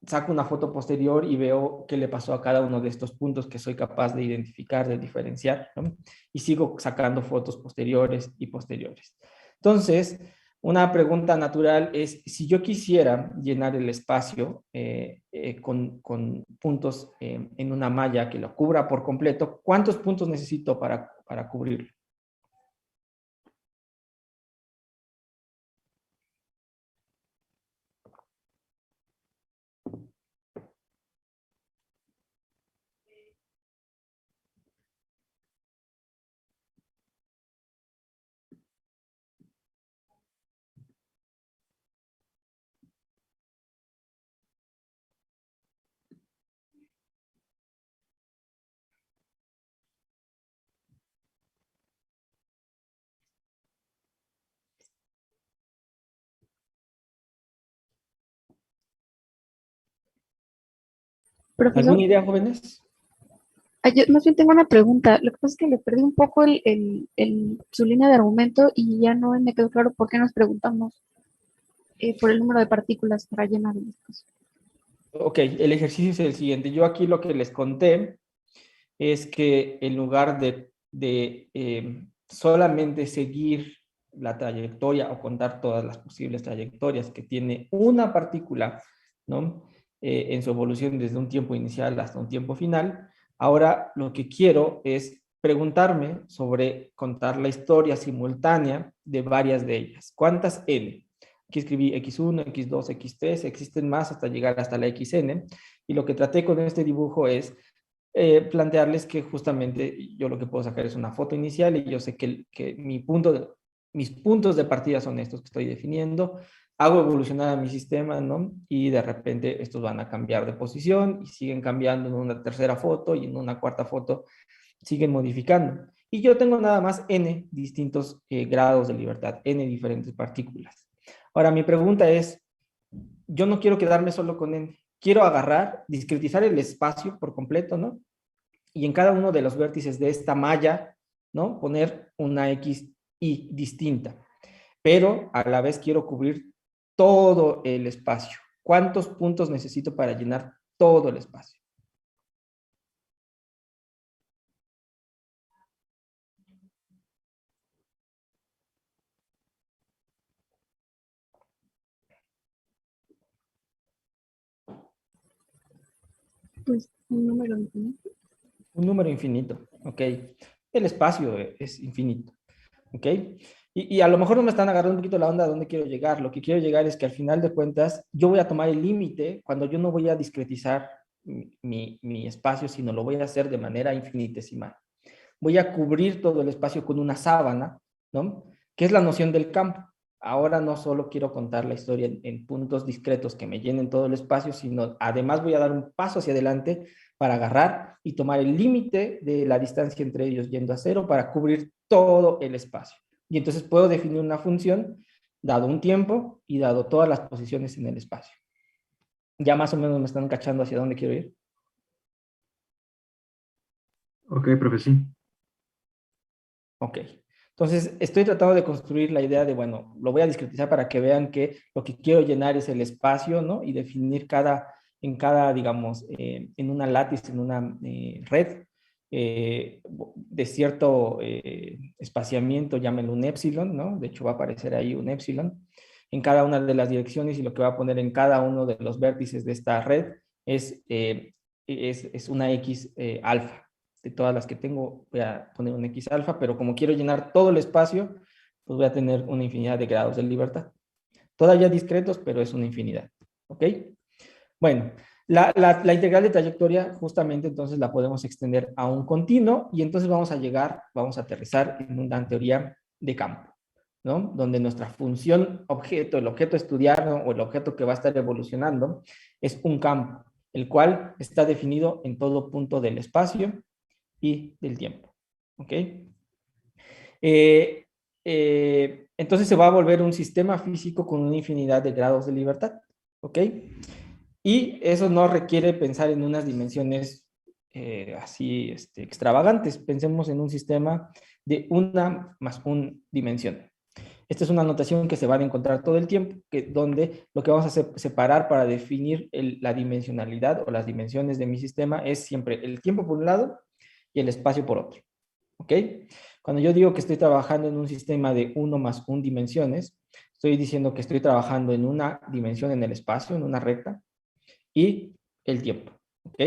saco una foto posterior y veo qué le pasó a cada uno de estos puntos que soy capaz de identificar, de diferenciar, ¿no? Y sigo sacando fotos posteriores y posteriores. Entonces, una pregunta natural es, si yo quisiera llenar el espacio con puntos en una malla que lo cubra por completo, ¿cuántos puntos necesito para cubrirlo? Profesor, ¿Alguna idea, jóvenes? yo más bien tengo una pregunta. Lo que pasa es que le perdí un poco su línea de argumento y ya no me quedó claro por qué nos preguntamos por el número de partículas para llenar el espacio. Ok, el ejercicio es el siguiente. Yo aquí lo que les conté es que en lugar de solamente seguir la trayectoria o contar todas las posibles trayectorias que tiene una partícula, ¿no? En su evolución desde un tiempo inicial hasta un tiempo final, ahora lo que quiero es preguntarme sobre contar la historia simultánea de varias de ellas. ¿Cuántas n? Aquí escribí X1, X2, X3, existen más hasta llegar hasta la XN, y lo que traté con este dibujo es plantearles que justamente yo lo que puedo sacar es una foto inicial y yo sé que mis puntos de partida son estos que estoy definiendo, hago evolucionar a mi sistema, ¿no? Y de repente estos van a cambiar de posición y siguen cambiando en una tercera foto y en una cuarta foto siguen modificando. Y yo tengo nada más n distintos grados de libertad, n diferentes partículas. Ahora, mi pregunta es, yo no quiero quedarme solo con n, quiero agarrar, discretizar el espacio por completo, ¿no? Y en cada uno de los vértices de esta malla, ¿no? Poner una X y distinta. Pero a la vez quiero cubrir todo el espacio. ¿Cuántos puntos necesito para llenar todo el espacio? Pues un número infinito. Un número infinito, ¿ok? El espacio es infinito. ¿Ok? Y a lo mejor no me están agarrando un poquito la onda a dónde quiero llegar. Lo que quiero llegar es que al final de cuentas yo voy a tomar el límite cuando yo no voy a discretizar mi espacio, sino lo voy a hacer de manera infinitesimal. Voy a cubrir todo el espacio con una sábana, ¿no? Que es la noción del campo. Ahora no solo quiero contar la historia en puntos discretos que me llenen todo el espacio, sino además voy a dar un paso hacia adelante para agarrar y tomar el límite de la distancia entre ellos yendo a cero para cubrir todo el espacio. Y entonces puedo definir una función dado un tiempo y dado todas las posiciones en el espacio. Ya más o menos me están cachando hacia dónde quiero ir. Ok, profe, sí. Ok. Entonces, estoy tratando de construir la idea de, bueno, lo voy a discretizar para que vean que lo que quiero llenar es el espacio, ¿no? Y definir en cada, digamos, en una látiz, en una red, de cierto espaciamiento, llámenlo un epsilon, ¿no? De hecho, va a aparecer ahí un epsilon en cada una de las direcciones y lo que va a poner en cada uno de los vértices de esta red es una X alfa. De todas las que tengo, voy a poner un X alfa, pero como quiero llenar todo el espacio, pues voy a tener una infinidad de grados de libertad. Todavía discretos, pero es una infinidad. ¿Ok? Bueno, la integral de trayectoria justamente entonces la podemos extender a un continuo y entonces vamos a aterrizar en una teoría de campo, ¿no? Donde nuestra función objeto, el objeto estudiado o el objeto que va a estar evolucionando es un campo, el cual está definido en todo punto del espacio y del tiempo. ¿Ok? Entonces se va a volver un sistema físico con una infinidad de grados de libertad. ¿Ok? Y eso no requiere pensar en unas dimensiones así extravagantes. Pensemos en un sistema de una más una dimensión. Esta es una notación que se va a encontrar todo el tiempo, donde lo que vamos a hacer, separar para definir la dimensionalidad o las dimensiones de mi sistema es siempre el tiempo por un lado y el espacio por otro. ¿Ok? Cuando yo digo que estoy trabajando en un sistema de 1 más 1 dimensiones, estoy diciendo que estoy trabajando en una dimensión en el espacio, en una recta, y el tiempo. ¿Ok?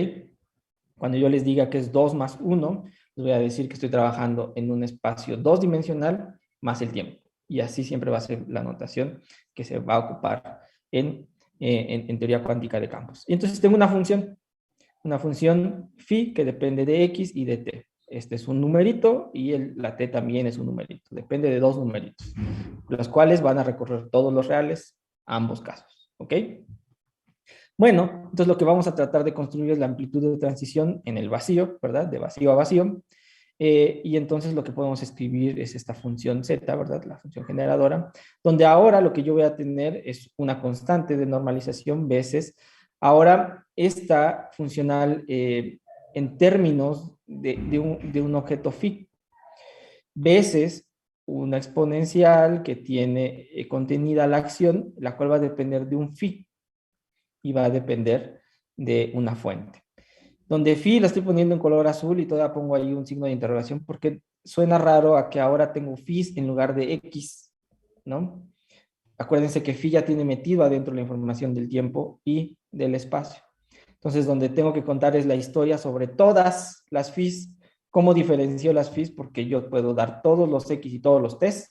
Cuando yo les diga que es 2 más 1, les voy a decir que estoy trabajando en un espacio 2-dimensional más el tiempo. Y así siempre va a ser la notación que se va a ocupar en teoría cuántica de campos. Y entonces tengo una función phi que depende de x y de t. Este es un numerito y la t también es un numerito. Depende de dos numeritos, los cuales van a recorrer todos los reales a ambos casos. ¿Ok? Bueno, entonces lo que vamos a tratar de construir es la amplitud de transición en el vacío, ¿verdad? De vacío a vacío. Y entonces lo que podemos escribir es esta función z, ¿verdad? La función generadora, donde ahora lo que yo voy a tener es una constante de normalización veces. Ahora, esta funcional en términos de un objeto phi, veces una exponencial que tiene contenida la acción, la cual va a depender de un phi y va a depender de una fuente. Donde phi la estoy poniendo en color azul y todavía pongo ahí un signo de interrogación porque suena raro a que ahora tengo phi en lugar de x, ¿no? Acuérdense que phi ya tiene metido adentro la información del tiempo y del espacio. Entonces, donde tengo que contar es la historia sobre todas las phis, cómo diferencio las phis, porque yo puedo dar todos los x y todos los t's,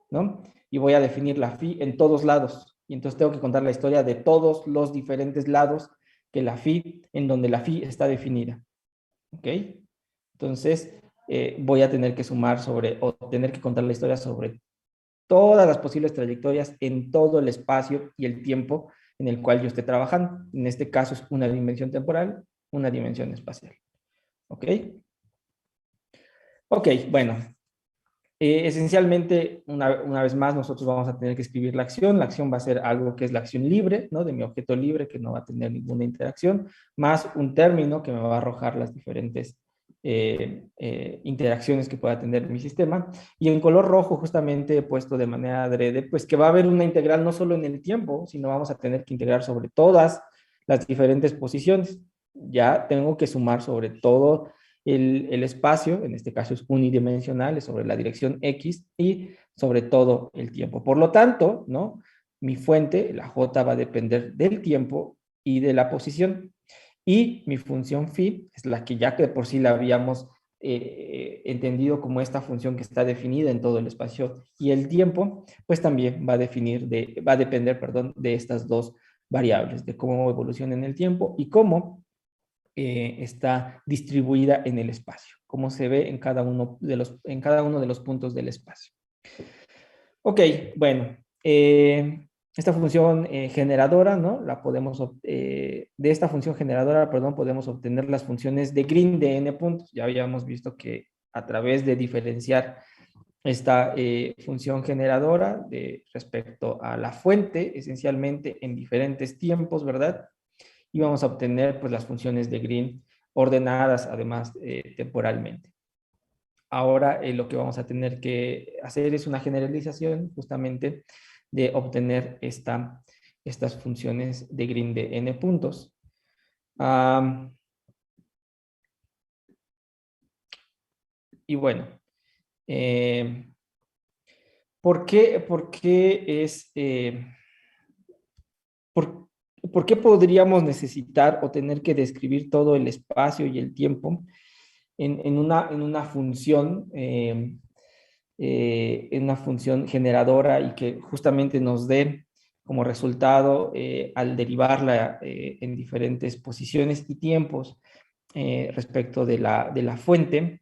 ¿no? Y voy a definir la phi en todos lados. Y entonces tengo que contar la historia de todos los diferentes lados que la phi, en donde la phi está definida. ¿Ok? Entonces, voy a tener que sumar o tener que contar la historia sobre todas las posibles trayectorias en todo el espacio y el tiempo en el cual yo esté trabajando. En este caso es una dimensión temporal, una dimensión espacial. ¿Ok? Ok, bueno. Esencialmente, una vez más, nosotros vamos a tener que escribir la acción. La acción va a ser algo que es la acción libre, ¿no? De mi objeto libre, que no va a tener ninguna interacción, más un término que me va a arrojar las diferentes interacciones que pueda tener mi sistema. Y en color rojo, justamente he puesto de manera adrede, pues que va a haber una integral no solo en el tiempo, sino vamos a tener que integrar sobre todas las diferentes posiciones. Ya tengo que sumar sobre todo el espacio, en este caso es unidimensional, es sobre la dirección X y sobre todo el tiempo. Por lo tanto, ¿no? Mi fuente, la J, va a depender del tiempo y de la posición. Y mi función phi es la que ya que por sí la habíamos entendido como esta función que está definida en todo el espacio, y el tiempo, pues también va a depender, perdón, de estas dos variables, de cómo evoluciona en el tiempo y cómo está distribuida en el espacio, cómo se ve en cada uno de los puntos del espacio. Ok, bueno, esta función generadora, ¿no? De esta función generadora, perdón, podemos obtener las funciones de Green de n puntos. Ya habíamos visto que a través de diferenciar esta función generadora respecto a la fuente, esencialmente en diferentes tiempos, ¿verdad? Y vamos a obtener pues las funciones de Green ordenadas además temporalmente. Ahora lo que vamos a tener que hacer es una generalización justamente de obtener estas funciones de Green de n puntos. Y bueno, ¿por qué podríamos necesitar o tener que describir todo el espacio y el tiempo en una función, en una función generadora y que justamente nos dé como resultado, al derivarla en diferentes posiciones y tiempos respecto de la fuente?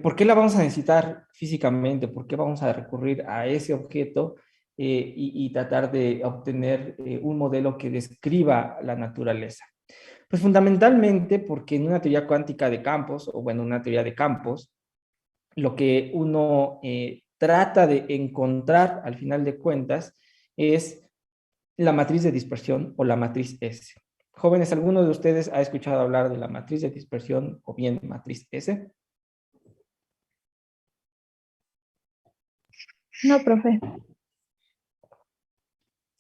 ¿Por qué la vamos a necesitar físicamente? ¿Por qué vamos a recurrir a ese objeto y tratar de obtener un modelo que describa la naturaleza? Pues fundamentalmente porque en una teoría cuántica de campos, o bueno, una teoría de campos, lo que uno trata de encontrar al final de cuentas es la matriz de dispersión o la matriz S. Jóvenes, ¿alguno de ustedes ha escuchado hablar de la matriz de dispersión o bien matriz S? No, profe.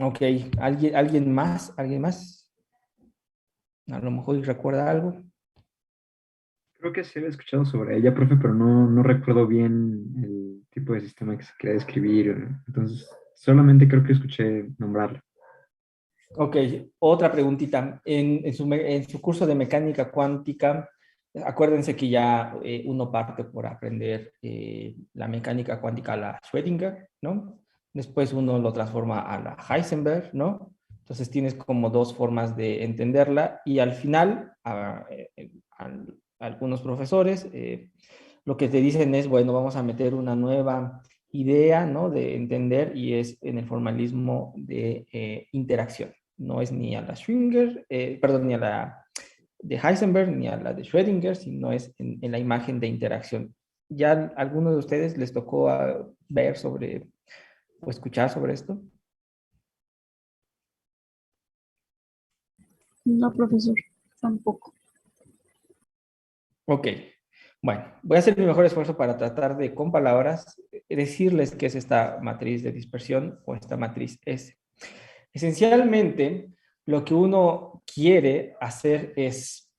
Ok, ¿alguien más? ¿Alguien más? A lo mejor recuerda algo. Creo que sí había escuchado sobre ella, profe, pero no recuerdo bien el tipo de sistema que se quería describir. Entonces, solamente creo que escuché nombrarla. Ok, otra preguntita. En su curso de mecánica cuántica, acuérdense que ya uno parte por aprender la mecánica cuántica a la Schrödinger, ¿no? Después uno lo transforma a la Heisenberg, ¿no? Entonces tienes como dos formas de entenderla y al final algunos profesores lo que te dicen es, bueno, vamos a meter una nueva idea, ¿no? De entender y es en el formalismo de interacción. No es ni a la Schrödinger, perdón, ni a la de Heisenberg ni a la de Schrödinger, sino es en la imagen de interacción. ¿Ya a alguno de ustedes les tocó ver sobre o escuchar sobre esto? No, profesor, tampoco. Ok, bueno, voy a hacer mi mejor esfuerzo para tratar de, con palabras, decirles qué es esta matriz de dispersión o esta matriz S. Esencialmente, lo que uno quiere hacer es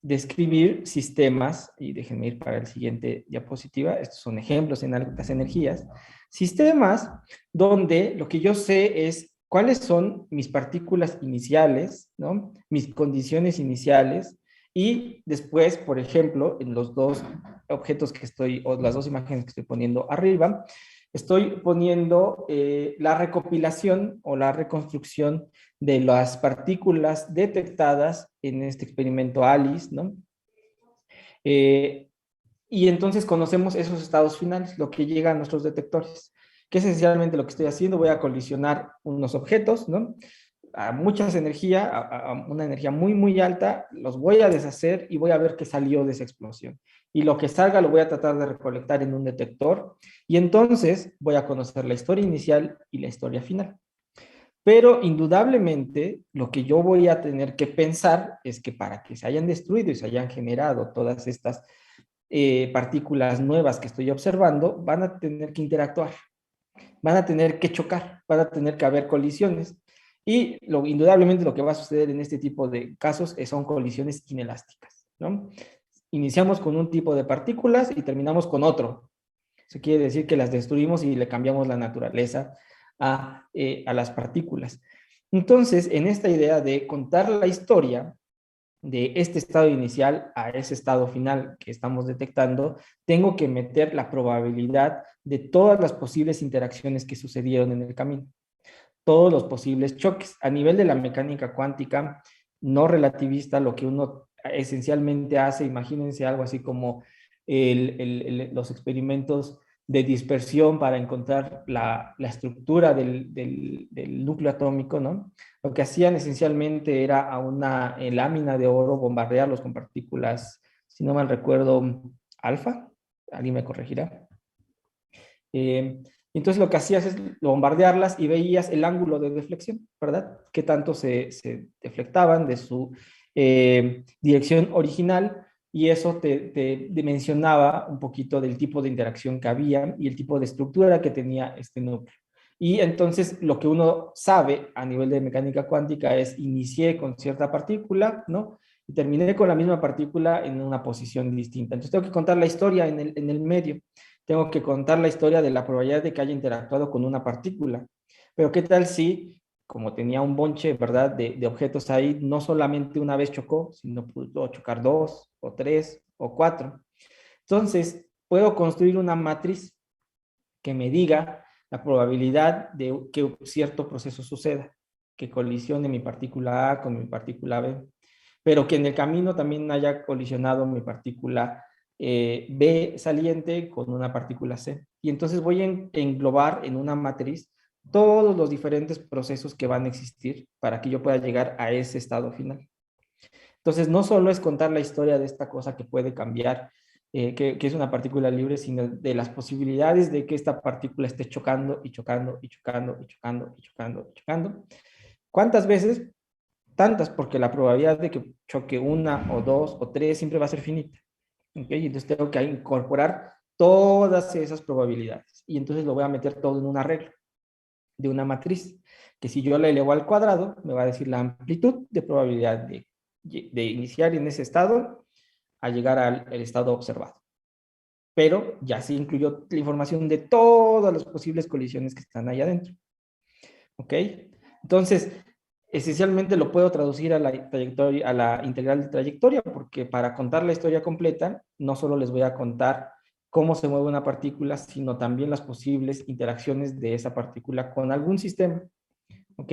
describir sistemas, y déjenme ir para el siguiente diapositiva, estos son ejemplos en altas energías, sistemas donde lo que yo sé es cuáles son mis partículas iniciales, ¿no? Mis condiciones iniciales, y después, por ejemplo, en los dos objetos que estoy, o las dos imágenes que estoy poniendo arriba, estoy poniendo la recopilación o la reconstrucción de las partículas detectadas en este experimento ALICE, ¿no? Y entonces conocemos esos estados finales, lo que llega a nuestros detectores, que es esencialmente lo que estoy haciendo. Voy a colisionar unos objetos, ¿no? A mucha energía, a una energía muy, muy alta, los voy a deshacer y voy a ver qué salió de esa explosión. Y lo que salga lo voy a tratar de recolectar en un detector y entonces voy a conocer la historia inicial y la historia final. Pero indudablemente lo que yo voy a tener que pensar es que para que se hayan destruido y se hayan generado todas estas partículas nuevas que estoy observando, van a tener que interactuar, van a tener que chocar, van a tener que haber colisiones. Y indudablemente lo que va a suceder en este tipo de casos son colisiones inelásticas, ¿no? Iniciamos con un tipo de partículas y terminamos con otro. Eso quiere decir que las destruimos y le cambiamos la naturaleza a las partículas. Entonces, en esta idea de contar la historia, de este estado inicial a ese estado final que estamos detectando, tengo que meter la probabilidad de todas las posibles interacciones que sucedieron en el camino, todos los posibles choques. A nivel de la mecánica cuántica no relativista, lo que uno esencialmente hace, imagínense algo así como los experimentos de dispersión para encontrar la estructura del núcleo atómico, ¿no? Lo que hacían esencialmente era a una lámina de oro bombardearlos con partículas, si no mal recuerdo, alfa, alguien me corregirá. Entonces lo que hacías es bombardearlas y veías el ángulo de deflexión, ¿verdad? Qué tanto se deflectaban de su dirección original, y eso te dimensionaba un poquito del tipo de interacción que había y el tipo de estructura que tenía este núcleo. Y entonces lo que uno sabe a nivel de mecánica cuántica es inicié con cierta partícula, ¿no? Y terminé con la misma partícula en una posición distinta. Entonces tengo que contar la historia en el medio. Tengo que contar la historia de la probabilidad de que haya interactuado con una partícula. Pero ¿qué tal si, como tenía un bonche, ¿verdad?, de objetos ahí, no solamente una vez chocó, sino pudo chocar 2, o 3, o 4? Entonces, puedo construir una matriz que me diga la probabilidad de que cierto proceso suceda, que colisione mi partícula A con mi partícula B, pero que en el camino también haya colisionado mi partícula B saliente con una partícula C. Y entonces voy a englobar en una matriz todos los diferentes procesos que van a existir para que yo pueda llegar a ese estado final. Entonces, no solo es contar la historia de esta cosa que puede cambiar, que es una partícula libre, sino de las posibilidades de que esta partícula esté chocando y chocando y chocando y chocando y chocando y chocando. ¿Cuántas veces? Tantas, porque la probabilidad de que choque una o dos o tres siempre va a ser finita. ¿Okay? Entonces tengo que incorporar todas esas probabilidades. Y entonces lo voy a meter todo en un arreglo de una matriz, que si yo la elevo al cuadrado, me va a decir la amplitud de probabilidad de iniciar en ese estado a llegar al estado observado. Pero ya se incluyó la información de todas las posibles colisiones que están ahí adentro. ¿Ok? Entonces, esencialmente lo puedo traducir a la trayectoria, a la integral de trayectoria, porque para contar la historia completa, no solo les voy a contar cómo se mueve una partícula, sino también las posibles interacciones de esa partícula con algún sistema. ¿Ok?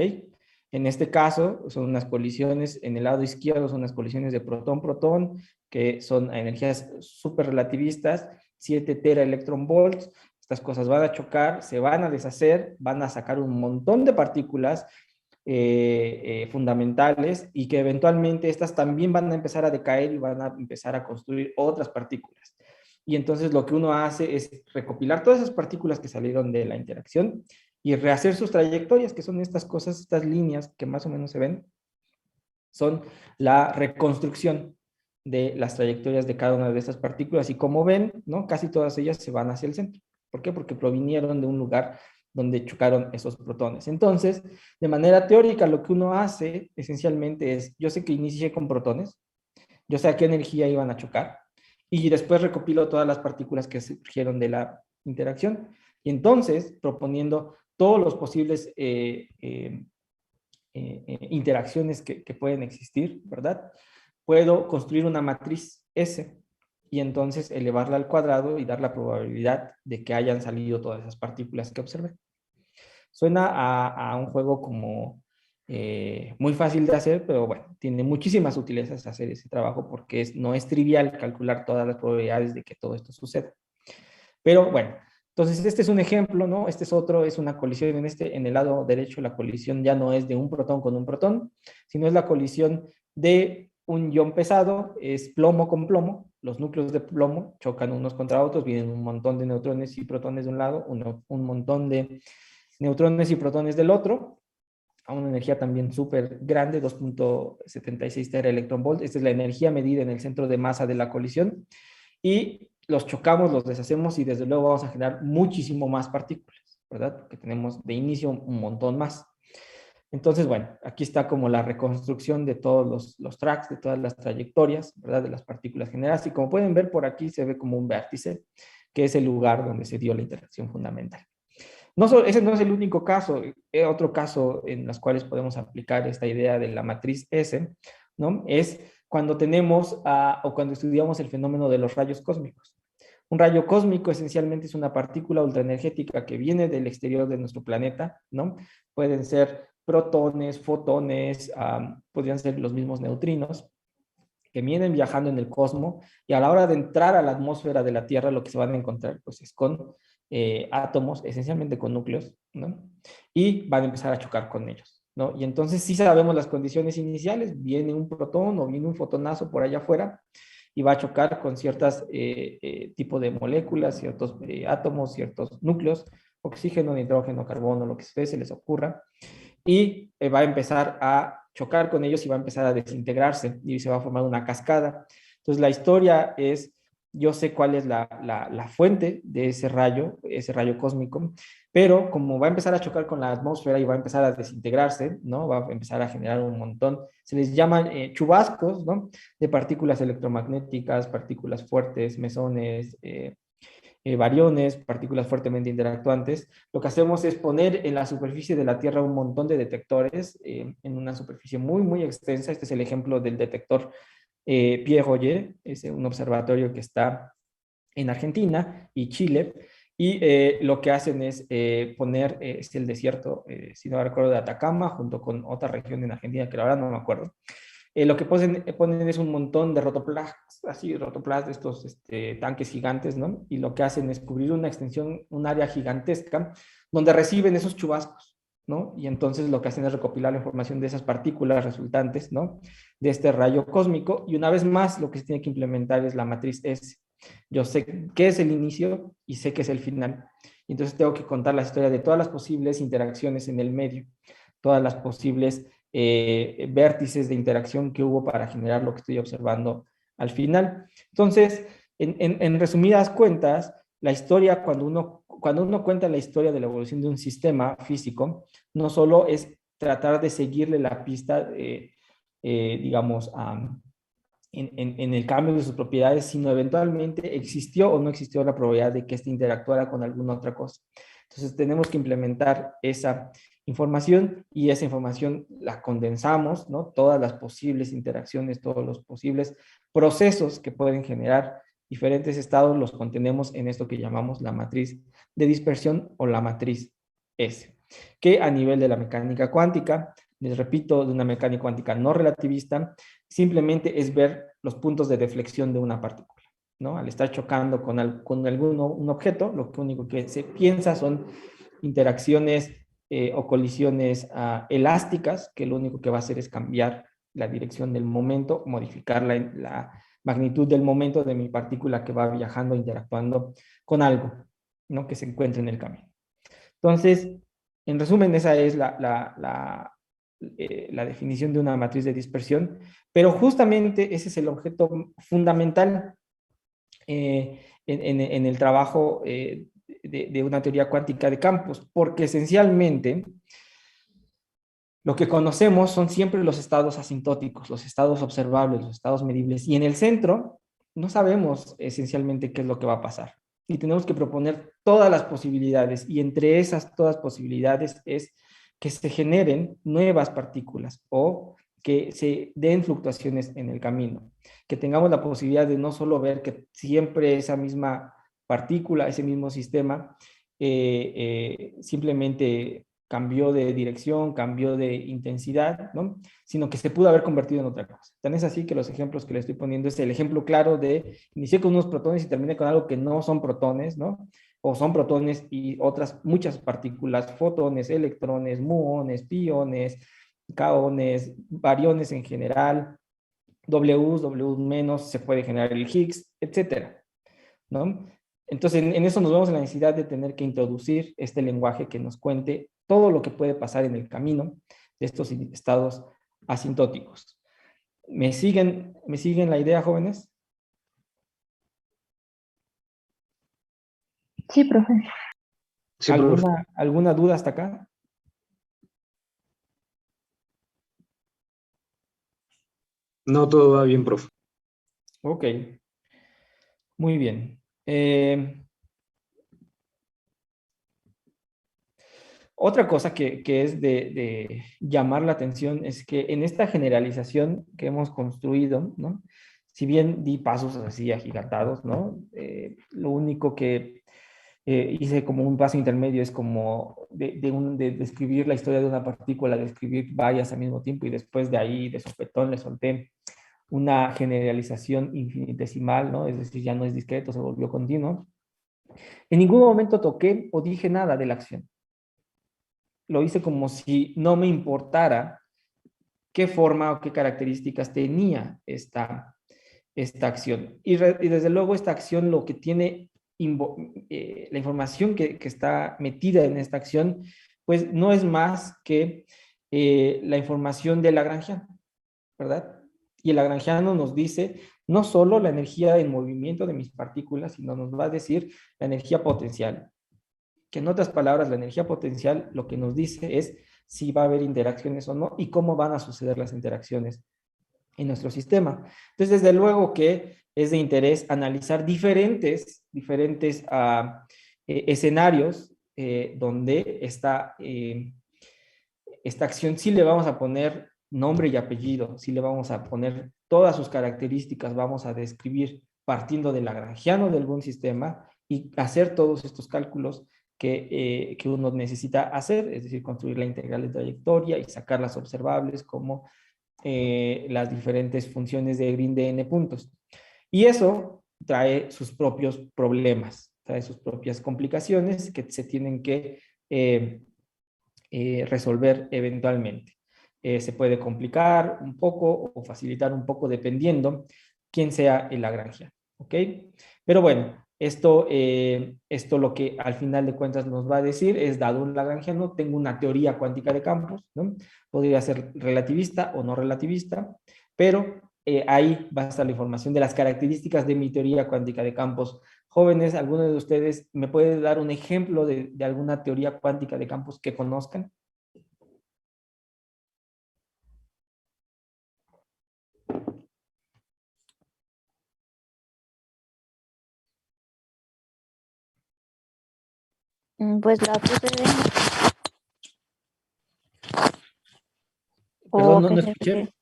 En este caso, son unas colisiones, en el lado izquierdo son unas colisiones de protón-protón, que son energías súper relativistas, 7 teraelectronvolts. Estas cosas van a chocar, se van a deshacer, van a sacar un montón de partículas fundamentales, y que eventualmente estas también van a empezar a decaer y van a empezar a construir otras partículas. Y entonces lo que uno hace es recopilar todas esas partículas que salieron de la interacción y rehacer sus trayectorias, que son estas cosas, estas líneas que más o menos se ven, son la reconstrucción de las trayectorias de cada una de estas partículas. Y como ven, ¿no?, casi todas ellas se van hacia el centro. ¿Por qué? Porque provinieron de un lugar donde chocaron esos protones. Entonces, de manera teórica, lo que uno hace esencialmente es, yo sé que inicié con protones, yo sé a qué energía iban a chocar, y después recopilo todas las partículas que surgieron de la interacción. Y entonces, proponiendo todos los posibles interacciones que pueden existir, ¿verdad?, puedo construir una matriz S y entonces elevarla al cuadrado y dar la probabilidad de que hayan salido todas esas partículas que observé. Suena a un juego como muy fácil de hacer, pero bueno, tiene muchísimas utilidades hacer ese trabajo, porque no es trivial calcular todas las probabilidades de que todo esto suceda. Pero bueno, entonces este es un ejemplo, ¿no? Este es otro, es una colisión en el lado derecho. La colisión ya no es de un protón con un protón, sino es la colisión de un ion pesado, es plomo con plomo. Los núcleos de plomo chocan unos contra otros, vienen un montón de neutrones y protones de un lado, un montón de neutrones y protones del otro, a una energía también súper grande, 2.76 teraelectronvolt. Esta es la energía medida en el centro de masa de la colisión. Y los chocamos, los deshacemos, y desde luego vamos a generar muchísimo más partículas, ¿verdad? Porque tenemos de inicio un montón más. Entonces, bueno, aquí está como la reconstrucción de todos los tracks, de todas las trayectorias, ¿verdad?, de las partículas generadas. Y como pueden ver por aquí, se ve como un vértice, que es el lugar donde se dio la interacción fundamental. Ese no es el único caso. Otro caso en los cuales podemos aplicar esta idea de la matriz S, ¿no?, es cuando tenemos o cuando estudiamos el fenómeno de los rayos cósmicos. Un rayo cósmico esencialmente es una partícula ultraenergética que viene del exterior de nuestro planeta, ¿no? Pueden ser protones, fotones, podrían ser los mismos neutrinos, que vienen viajando en el cosmos y a la hora de entrar a la atmósfera de la Tierra lo que se van a encontrar pues, es con átomos, esencialmente con núcleos, ¿no? Y van a empezar a chocar con ellos, ¿no? Y entonces sí sabemos las condiciones iniciales, viene un protón o viene un fotonazo por allá afuera y va a chocar con ciertos tipos de moléculas, ciertos átomos, ciertos núcleos, oxígeno, nitrógeno, carbono, lo que a ustedes se les ocurra, y va a empezar a chocar con ellos y va a empezar a desintegrarse y se va a formar una cascada. Entonces la historia es, yo sé cuál es la fuente de ese rayo cósmico, pero como va a empezar a chocar con la atmósfera y va a empezar a desintegrarse, ¿no? Va a empezar a generar un montón, se les llaman chubascos, ¿no? De partículas electromagnéticas, partículas fuertes, mesones, variones, partículas fuertemente interactuantes. Lo que hacemos es poner en la superficie de la Tierra un montón de detectores en una superficie muy, muy extensa. Este es el ejemplo del detector Pierre Royer, es un observatorio que está en Argentina y Chile. Y lo que hacen es poner el desierto, si no recuerdo, de Atacama, junto con otra región en Argentina, que la verdad no me acuerdo. Lo que ponen es un montón de rotoplas, así rotoplas de estos tanques gigantes, ¿no? Y lo que hacen es cubrir una extensión, un área gigantesca, donde reciben esos chubascos, ¿no? Y entonces lo que hacen es recopilar la información de esas partículas resultantes, ¿no? De este rayo cósmico, y una vez más lo que se tiene que implementar es la matriz S. Yo sé qué es el inicio y sé qué es el final. Y entonces tengo que contar la historia de todas las posibles interacciones en el medio, todas las posibles vértices de interacción que hubo para generar lo que estoy observando al final. Entonces, en resumidas cuentas, la historia, cuando uno cuenta la historia de la evolución de un sistema físico, no solo es tratar de seguirle la pista, digamos, en el cambio de sus propiedades, sino eventualmente existió o no existió la probabilidad de que éste interactuara con alguna otra cosa. Entonces tenemos que implementar esa información y esa información la condensamos, ¿no? Todas las posibles interacciones, todos los posibles procesos que pueden generar diferentes estados los contenemos en esto que llamamos la matriz de dispersión o la matriz S, que a nivel de la mecánica cuántica, les repito, de una mecánica cuántica no relativista, simplemente es ver los puntos de deflexión de una partícula, ¿no? Al estar chocando con un objeto, lo único que se piensa son interacciones o colisiones elásticas, que lo único que va a hacer es cambiar la dirección del momento, modificar la magnitud del momento de mi partícula que va viajando, interactuando con algo, ¿no? Que se encuentre en el camino. Entonces, en resumen, esa es la definición de una matriz de dispersión, pero justamente ese es el objeto fundamental en el trabajo de una teoría cuántica de campos, porque esencialmente lo que conocemos son siempre los estados asintóticos, los estados observables, los estados medibles, y en el centro no sabemos esencialmente qué es lo que va a pasar. Y tenemos que proponer todas las posibilidades, y entre esas todas posibilidades es que se generen nuevas partículas o que se den fluctuaciones en el camino, que tengamos la posibilidad de no solo ver que siempre esa misma partícula, ese mismo sistema, simplemente cambió de dirección, cambió de intensidad, ¿no? Sino que se pudo haber convertido en otra cosa. Tan es así que los ejemplos que le estoy poniendo es el ejemplo claro de inicié con unos protones y terminé con algo que no son protones, ¿no? O son protones y otras muchas partículas, fotones, electrones, muones, piones, kaones, bariones en general, W menos, se puede generar el Higgs, etcétera, ¿no? Entonces, en eso nos vemos en la necesidad de tener que introducir este lenguaje que nos cuente todo lo que puede pasar en el camino de estos estados asintóticos. ¿Me siguen la idea, jóvenes? Sí, profe. Sí, profe. ¿Alguna duda hasta acá? No, todo va bien, profe. Ok, muy bien. Otra cosa que es de llamar la atención es que en esta generalización que hemos construido, ¿no? Si bien di pasos así agigantados, ¿no? Lo único que hice como un paso intermedio es como de describir la historia de una partícula, de describir varias al mismo tiempo y después de ahí, de sopetón, le solté una generalización infinitesimal, ¿no? Es decir, ya no es discreto, se volvió continuo. En ningún momento toqué o dije nada de la acción. Lo hice como si no me importara qué forma o qué características tenía esta acción. Y desde luego esta acción lo que tiene, la información que está metida en esta acción, pues no es más que la información de Lagrangiano, ¿verdad? Y el Lagrangiano nos dice no solo la energía en movimiento de mis partículas, sino nos va a decir la energía potencial. Que en otras palabras, la energía potencial lo que nos dice es si va a haber interacciones o no y cómo van a suceder las interacciones en nuestro sistema. Entonces, desde luego que es de interés analizar diferentes escenarios donde esta acción sí le vamos a poner nombre y apellido, sí le vamos a poner todas sus características, vamos a describir partiendo del lagrangiano de algún sistema y hacer todos estos cálculos que uno necesita hacer, es decir, construir la integral de trayectoria y sacar las observables como las diferentes funciones de Green de n puntos. Y eso trae sus propios problemas, trae sus propias complicaciones que se tienen que resolver eventualmente. Se puede complicar un poco o facilitar un poco dependiendo quién sea el lagrangiano, ¿ok? Pero bueno, esto lo que al final de cuentas nos va a decir es, dado un lagrangiano, tengo una teoría cuántica de campos, ¿no? Podría ser relativista o no relativista, pero ahí va a estar la información de las características de mi teoría cuántica de campos. Jóvenes, ¿alguno de ustedes me puede dar un ejemplo de alguna teoría cuántica de campos que conozcan? Pues la QCD. Perdón, ¿O no qué se escuché. refiere?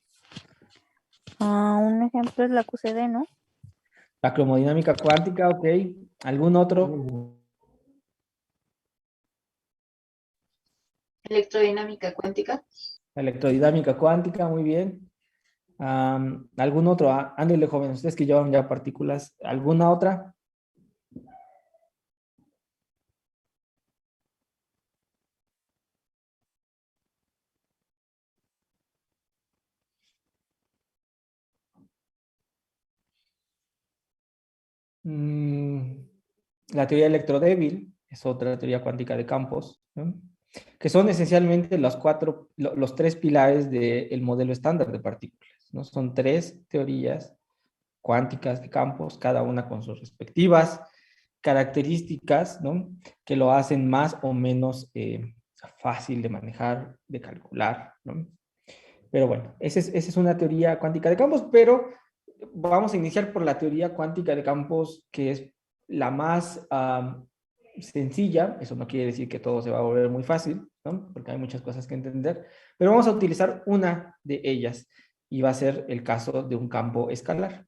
Un ejemplo es la QCD, ¿no? La cromodinámica cuántica, ok. ¿Algún otro? Electrodinámica cuántica. La electrodinámica cuántica, muy bien. ¿Algún otro? Ándele, jóvenes, ustedes que llevan ya partículas. ¿Alguna otra? La teoría electrodébil es otra teoría cuántica de campos, ¿no? Que son esencialmente los tres pilares del modelo estándar de partículas, ¿no? Son tres teorías cuánticas de campos, cada una con sus respectivas características, ¿no? Que lo hacen más o menos fácil de manejar, de calcular, ¿no? Pero bueno, esa es una teoría cuántica de campos, pero vamos a iniciar por la teoría cuántica de campos, que es la más sencilla. Eso no quiere decir que todo se va a volver muy fácil, ¿no? Porque hay muchas cosas que entender, pero vamos a utilizar una de ellas y va a ser el caso de un campo escalar,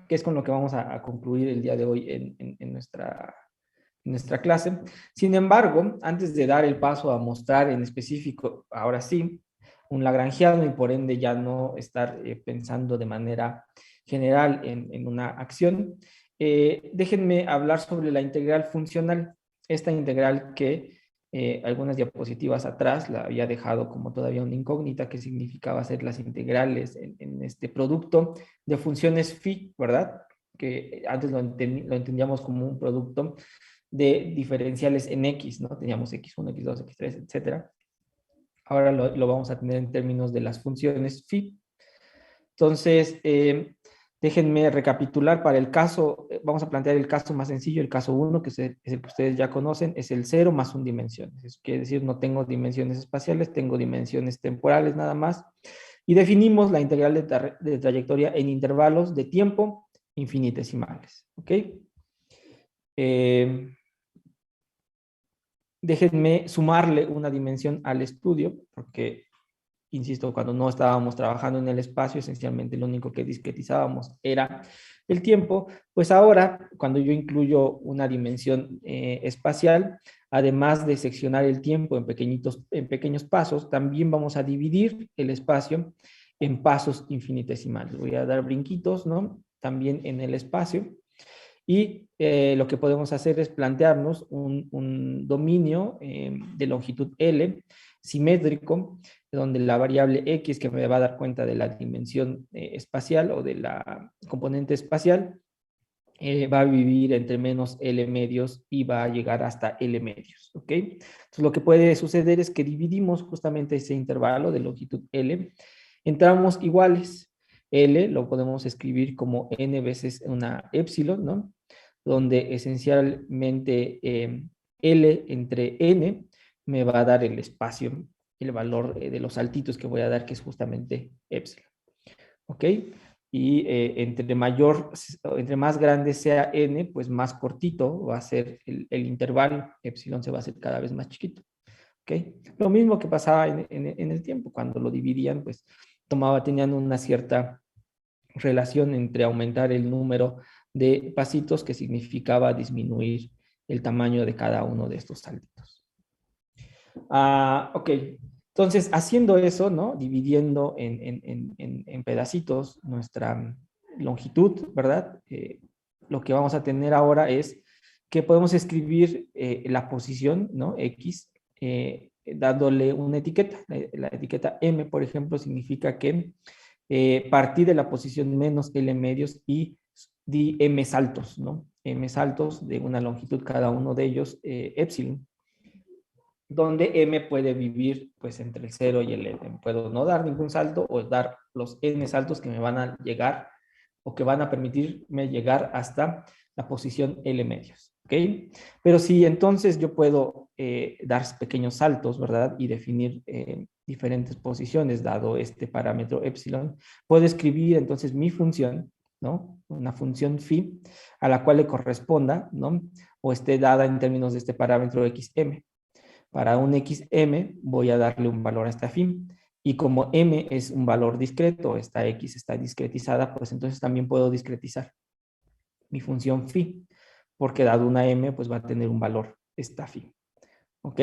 que es con lo que vamos a concluir el día de hoy en nuestra clase. Sin embargo, antes de dar el paso a mostrar en específico, ahora sí, un lagrangiano y por ende ya no estar pensando de manera general en una acción, déjenme hablar sobre la integral funcional. Esta integral que algunas diapositivas atrás la había dejado como todavía una incógnita, que significaba hacer las integrales en este producto de funciones phi, ¿verdad? Que antes lo entendíamos como un producto de diferenciales en X, ¿no? Teníamos X1, X2, X3, etcétera. Ahora lo vamos a tener en términos de las funciones phi. Entonces, déjenme recapitular para el caso, vamos a plantear el caso más sencillo, el caso 1, que es el que ustedes ya conocen, es el 0 más 1 dimensiones. Eso quiere decir, no tengo dimensiones espaciales, tengo dimensiones temporales nada más. Y definimos la integral de trayectoria en intervalos de tiempo infinitesimales. ¿Ok? déjenme sumarle una dimensión al estudio, porque, insisto, cuando no estábamos trabajando en el espacio, esencialmente lo único que discretizábamos era el tiempo. Pues ahora, cuando yo incluyo una dimensión espacial, además de seccionar el tiempo en pequeños pasos, también vamos a dividir el espacio en pasos infinitesimales. Voy a dar brinquitos, ¿no? También en el espacio. Y lo que podemos hacer es plantearnos un dominio de longitud L simétrico, donde la variable X, que me va a dar cuenta de la dimensión espacial o de la componente espacial, va a vivir entre menos L medios y va a llegar hasta L medios, ¿ok? Entonces lo que puede suceder es que dividimos justamente ese intervalo de longitud L en tramos iguales. L lo podemos escribir como N veces una épsilon, ¿no? Donde esencialmente L entre N me va a dar el espacio, el valor de los saltitos que voy a dar, que es justamente épsilon, ¿ok? Y entre más grande sea n, pues más cortito va a ser el intervalo, epsilon se va a hacer cada vez más chiquito, ¿ok? Lo mismo que pasaba en el tiempo, cuando lo dividían, pues tenían una cierta relación entre aumentar el número de pasitos, que significaba disminuir el tamaño de cada uno de estos saltitos. Ok, entonces haciendo eso, ¿no? Dividiendo en pedacitos nuestra longitud, ¿verdad? Lo que vamos a tener ahora es que podemos escribir la posición, ¿no? X, dándole una etiqueta. La etiqueta M, por ejemplo, significa que partí de la posición menos L medios y di M saltos, ¿no? M saltos de una longitud cada uno de ellos, epsilon, donde M puede vivir pues entre el 0 y el N. Puedo no dar ningún salto o dar los N saltos que me van a llegar o que van a permitirme llegar hasta la posición L medios, ¿ok? Pero si entonces yo puedo dar pequeños saltos, ¿verdad? Y definir diferentes posiciones dado este parámetro epsilon, puedo escribir entonces mi función, ¿no? Una función phi a la cual le corresponda, ¿no? O esté dada en términos de este parámetro xm. Para un xm voy a darle un valor a esta phi. Y como m es un valor discreto, esta x está discretizada, pues entonces también puedo discretizar mi función phi, porque dado una m, pues va a tener un valor esta phi. ¿Ok?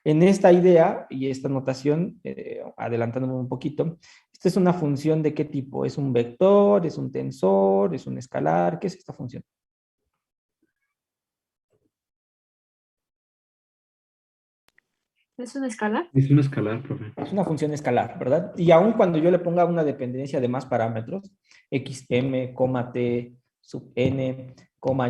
En esta idea y esta notación, adelantándome un poquito, esta es una función de qué tipo. ¿Es un vector? ¿Es un tensor? ¿Es un escalar? ¿Qué es esta función? ¿Es una escala? Es un escalar, profe. Es una función escalar, ¿verdad? Y aun cuando yo le ponga una dependencia de más parámetros, xm, t, sub n,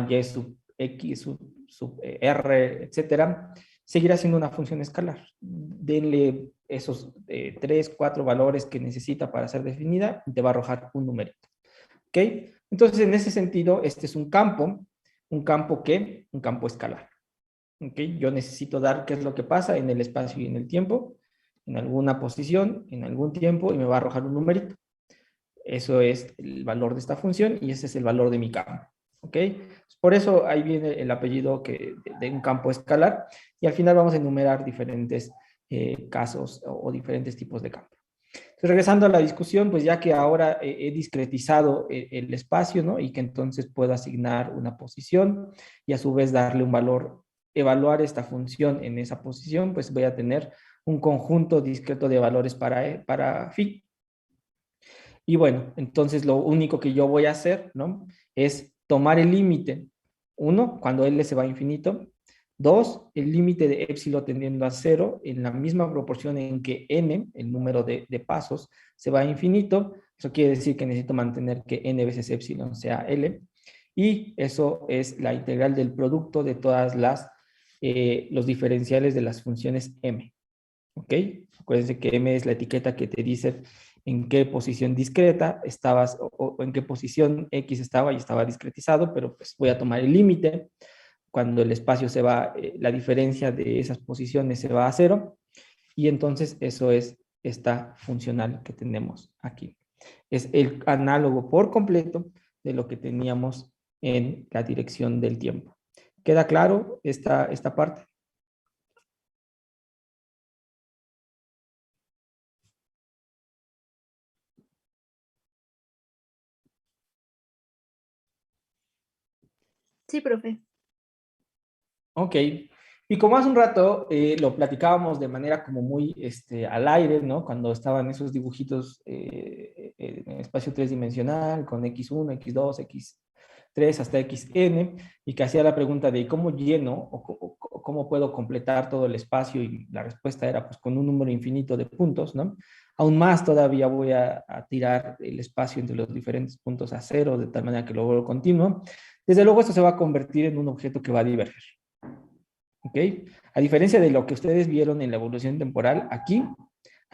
y sub x, sub r, etcétera, seguirá siendo una función escalar. Denle esos 3, 4 valores que necesita para ser definida y te va a arrojar un numerito. ¿Ok? Entonces, en ese sentido, este es un campo ¿qué? Un campo escalar. ¿Ok? Yo necesito dar qué es lo que pasa en el espacio y en el tiempo, en alguna posición, en algún tiempo, y me va a arrojar un numerito. Eso es el valor de esta función y ese es el valor de mi campo. ¿Ok? Por eso ahí viene el apellido de un campo escalar y al final vamos a enumerar diferentes casos o diferentes tipos de campo. Entonces, regresando a la discusión, pues ya que ahora he discretizado el espacio, ¿no? Y que entonces puedo asignar una posición y a su vez darle un valor, evaluar esta función en esa posición, pues voy a tener un conjunto discreto de valores para phi. Y bueno, entonces lo único que yo voy a hacer, ¿no? Es tomar el límite. 1, cuando L se va a infinito. 2, el límite de épsilon tendiendo a 0 en la misma proporción en que n, el número de pasos, se va a infinito. Eso quiere decir que necesito mantener que n veces épsilon sea L. Y eso es la integral del producto de todas los diferenciales de las funciones m. ¿Ok? Acuérdense que m es la etiqueta que te dice en qué posición discreta estabas o en qué posición X estaba y estaba discretizado, pero pues voy a tomar el límite. Cuando el espacio se va, la diferencia de esas posiciones se va a 0 y entonces eso es esta funcional que tenemos aquí. Es el análogo por completo de lo que teníamos en la dirección del tiempo. ¿Queda claro esta parte? Sí, profe. Ok. Y como hace un rato lo platicábamos de manera como muy al aire, ¿no? Cuando estaban esos dibujitos en espacio tridimensional con X1, X2, X3 hasta XN, y que hacía la pregunta de cómo lleno o cómo puedo completar todo el espacio, y la respuesta era pues con un número infinito de puntos, ¿no? Aún más todavía voy a tirar el espacio entre los diferentes puntos a cero, de tal manera que lo vuelvo continuo. Desde luego esto se va a convertir en un objeto que va a diverger. ¿Ok? A diferencia de lo que ustedes vieron en la evolución temporal, aquí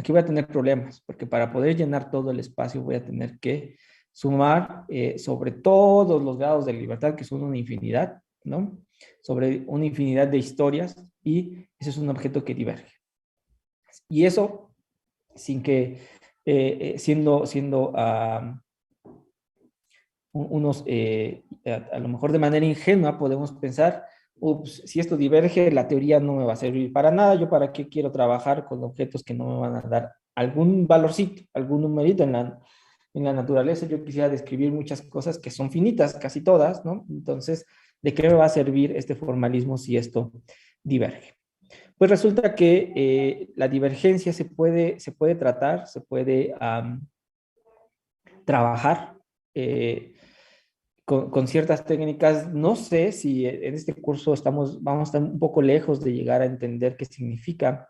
voy a tener problemas, porque para poder llenar todo el espacio voy a tener que sumar sobre todos los grados de libertad, que son una infinidad, ¿no? Sobre una infinidad de historias, y ese es un objeto que diverge. Y eso, sin que, siendo unos, a lo mejor de manera ingenua, podemos pensar, ups, si esto diverge, la teoría no me va a servir para nada. ¿Yo para qué quiero trabajar con objetos que no me van a dar algún valorcito, algún numerito en la naturaleza? Yo quisiera describir muchas cosas que son finitas, casi todas, ¿no? Entonces, ¿de qué me va a servir este formalismo si esto diverge? Pues resulta que la divergencia se puede tratar, se puede trabajar con ciertas técnicas. No sé si en este curso vamos a estar un poco lejos de llegar a entender qué significa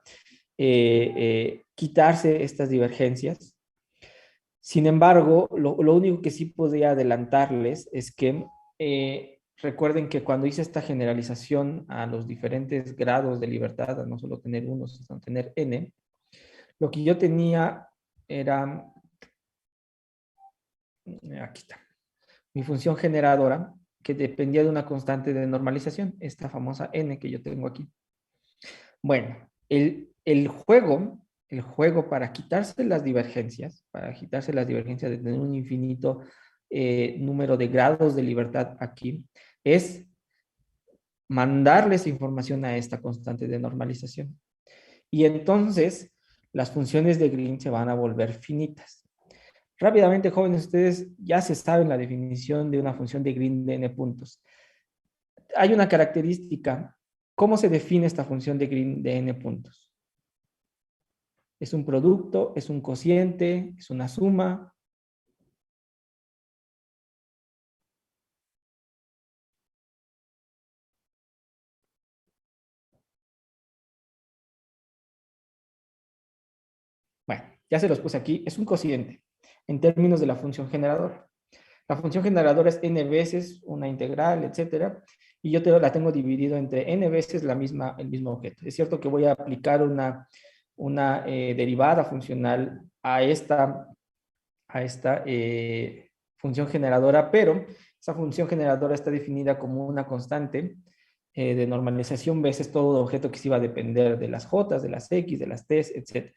quitarse estas divergencias. Sin embargo, lo único que sí podría adelantarles es que recuerden que cuando hice esta generalización a los diferentes grados de libertad, a no solo tener uno, sino tener n, lo que yo tenía era, aquí está, mi función generadora, que dependía de una constante de normalización, esta famosa n que yo tengo aquí. Bueno, el juego para quitarse las divergencias, de tener un infinito número de grados de libertad aquí, es mandarle esa información a esta constante de normalización. Y entonces las funciones de Green se van a volver finitas. Rápidamente, jóvenes, ustedes ya se saben la definición de una función de Green de n puntos. Hay una característica. ¿Cómo se define esta función de Green de n puntos? ¿Es un producto? ¿Es un cociente? ¿Es una suma? Bueno, ya se los puse aquí. Es un cociente en términos de la función generadora. La función generadora es n veces una integral, etcétera, y yo la tengo dividido entre n veces el mismo objeto. Es cierto que voy a aplicar una derivada funcional a esta función generadora, pero esa función generadora está definida como una constante de normalización veces todo objeto que sí va a depender de las j, de las x, de las t, etcétera.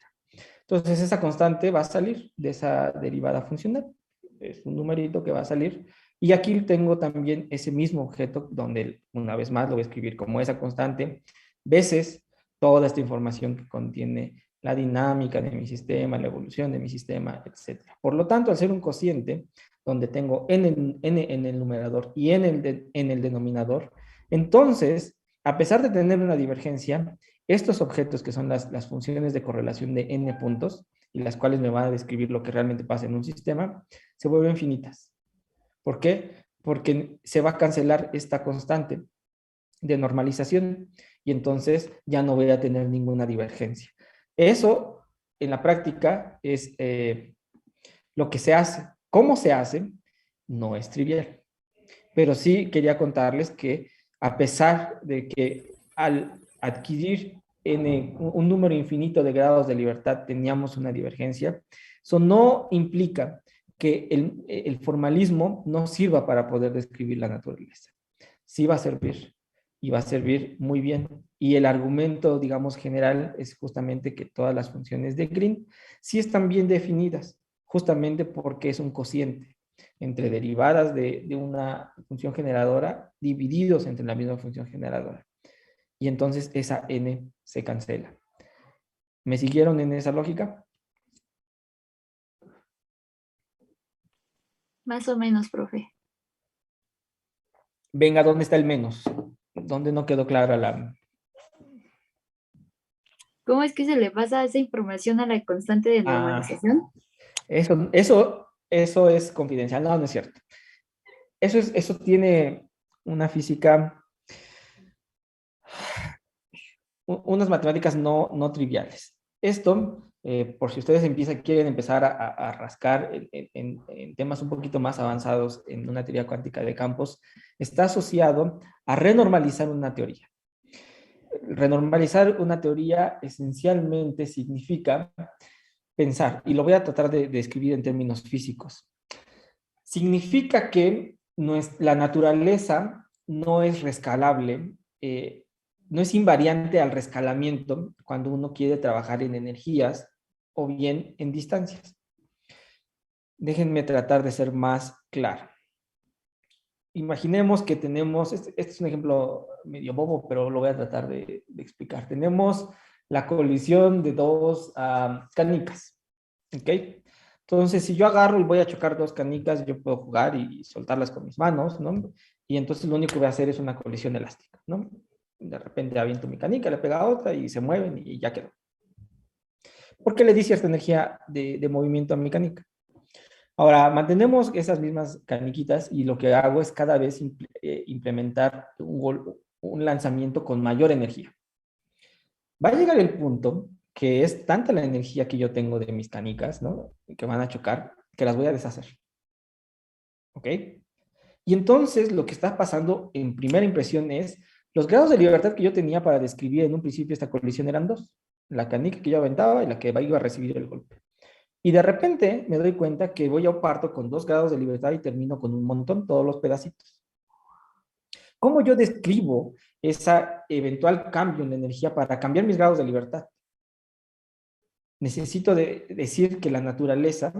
Entonces esa constante va a salir de esa derivada funcional. Es un numerito que va a salir. Y aquí tengo también ese mismo objeto donde una vez más lo voy a escribir como esa constante veces toda esta información que contiene la dinámica de mi sistema, la evolución de mi sistema, etc. Por lo tanto, al ser un cociente donde tengo n en el numerador y n en el denominador, entonces, a pesar de tener una divergencia, estos objetos que son las funciones de correlación de n puntos, y las cuales me van a describir lo que realmente pasa en un sistema, se vuelven finitas. ¿Por qué? Porque se va a cancelar esta constante de normalización y entonces ya no voy a tener ninguna divergencia. Eso en la práctica es lo que se hace. ¿Cómo se hace? No es trivial. Pero sí quería contarles que a pesar de que al adquirir un número infinito de grados de libertad teníamos una divergencia, eso no implica que el formalismo no sirva para poder describir la naturaleza. Sí va a servir, y va a servir muy bien. Y el argumento, digamos, general es justamente que todas las funciones de Green sí están bien definidas, justamente porque es un cociente entre derivadas de una función generadora divididos entre la misma función generadora. Y entonces esa n se cancela. ¿Me siguieron en esa lógica? Más o menos, profe. Venga, ¿dónde está el menos? ¿Dónde no quedó clara la... ¿Cómo es que se le pasa esa información a la constante de normalización? Eso es confidencial. No, no es cierto. Eso tiene una física, unas matemáticas no triviales. Esto, por si ustedes quieren empezar a rascar en temas un poquito más avanzados en una teoría cuántica de campos, está asociado a renormalizar una teoría. Renormalizar una teoría esencialmente significa pensar, y lo voy a tratar de escribir en términos físicos. Significa que la naturaleza no es rescalable, no es invariante al rescalamiento cuando uno quiere trabajar en energías o bien en distancias. Déjenme tratar de ser más claro. Imaginemos que tenemos, este es un ejemplo medio bobo, pero lo voy a tratar de explicar. Tenemos la colisión de dos canicas, ¿ok? Entonces, si yo agarro y voy a chocar dos canicas, yo puedo jugar y soltarlas con mis manos, ¿no? Y entonces lo único que voy a hacer es una colisión elástica, ¿no? De repente aviento mi canica, le pega a otra y se mueven y ya quedó. ¿Por qué le di cierta energía de movimiento a mi canica? Ahora, mantenemos esas mismas caniquitas y lo que hago es cada vez implementar un lanzamiento con mayor energía. Va a llegar el punto que es tanta la energía que yo tengo de mis canicas, ¿no? Que van a chocar, que las voy a deshacer. ¿Ok? Y entonces lo que está pasando en primera impresión es, los grados de libertad que yo tenía para describir en un principio esta colisión eran dos. La canica que yo aventaba y la que iba a recibir el golpe. Y de repente me doy cuenta que voy a parto con 2 grados de libertad y termino con un montón, todos los pedacitos. ¿Cómo yo describo ese eventual cambio en la energía para cambiar mis grados de libertad? Necesito decir que la naturaleza,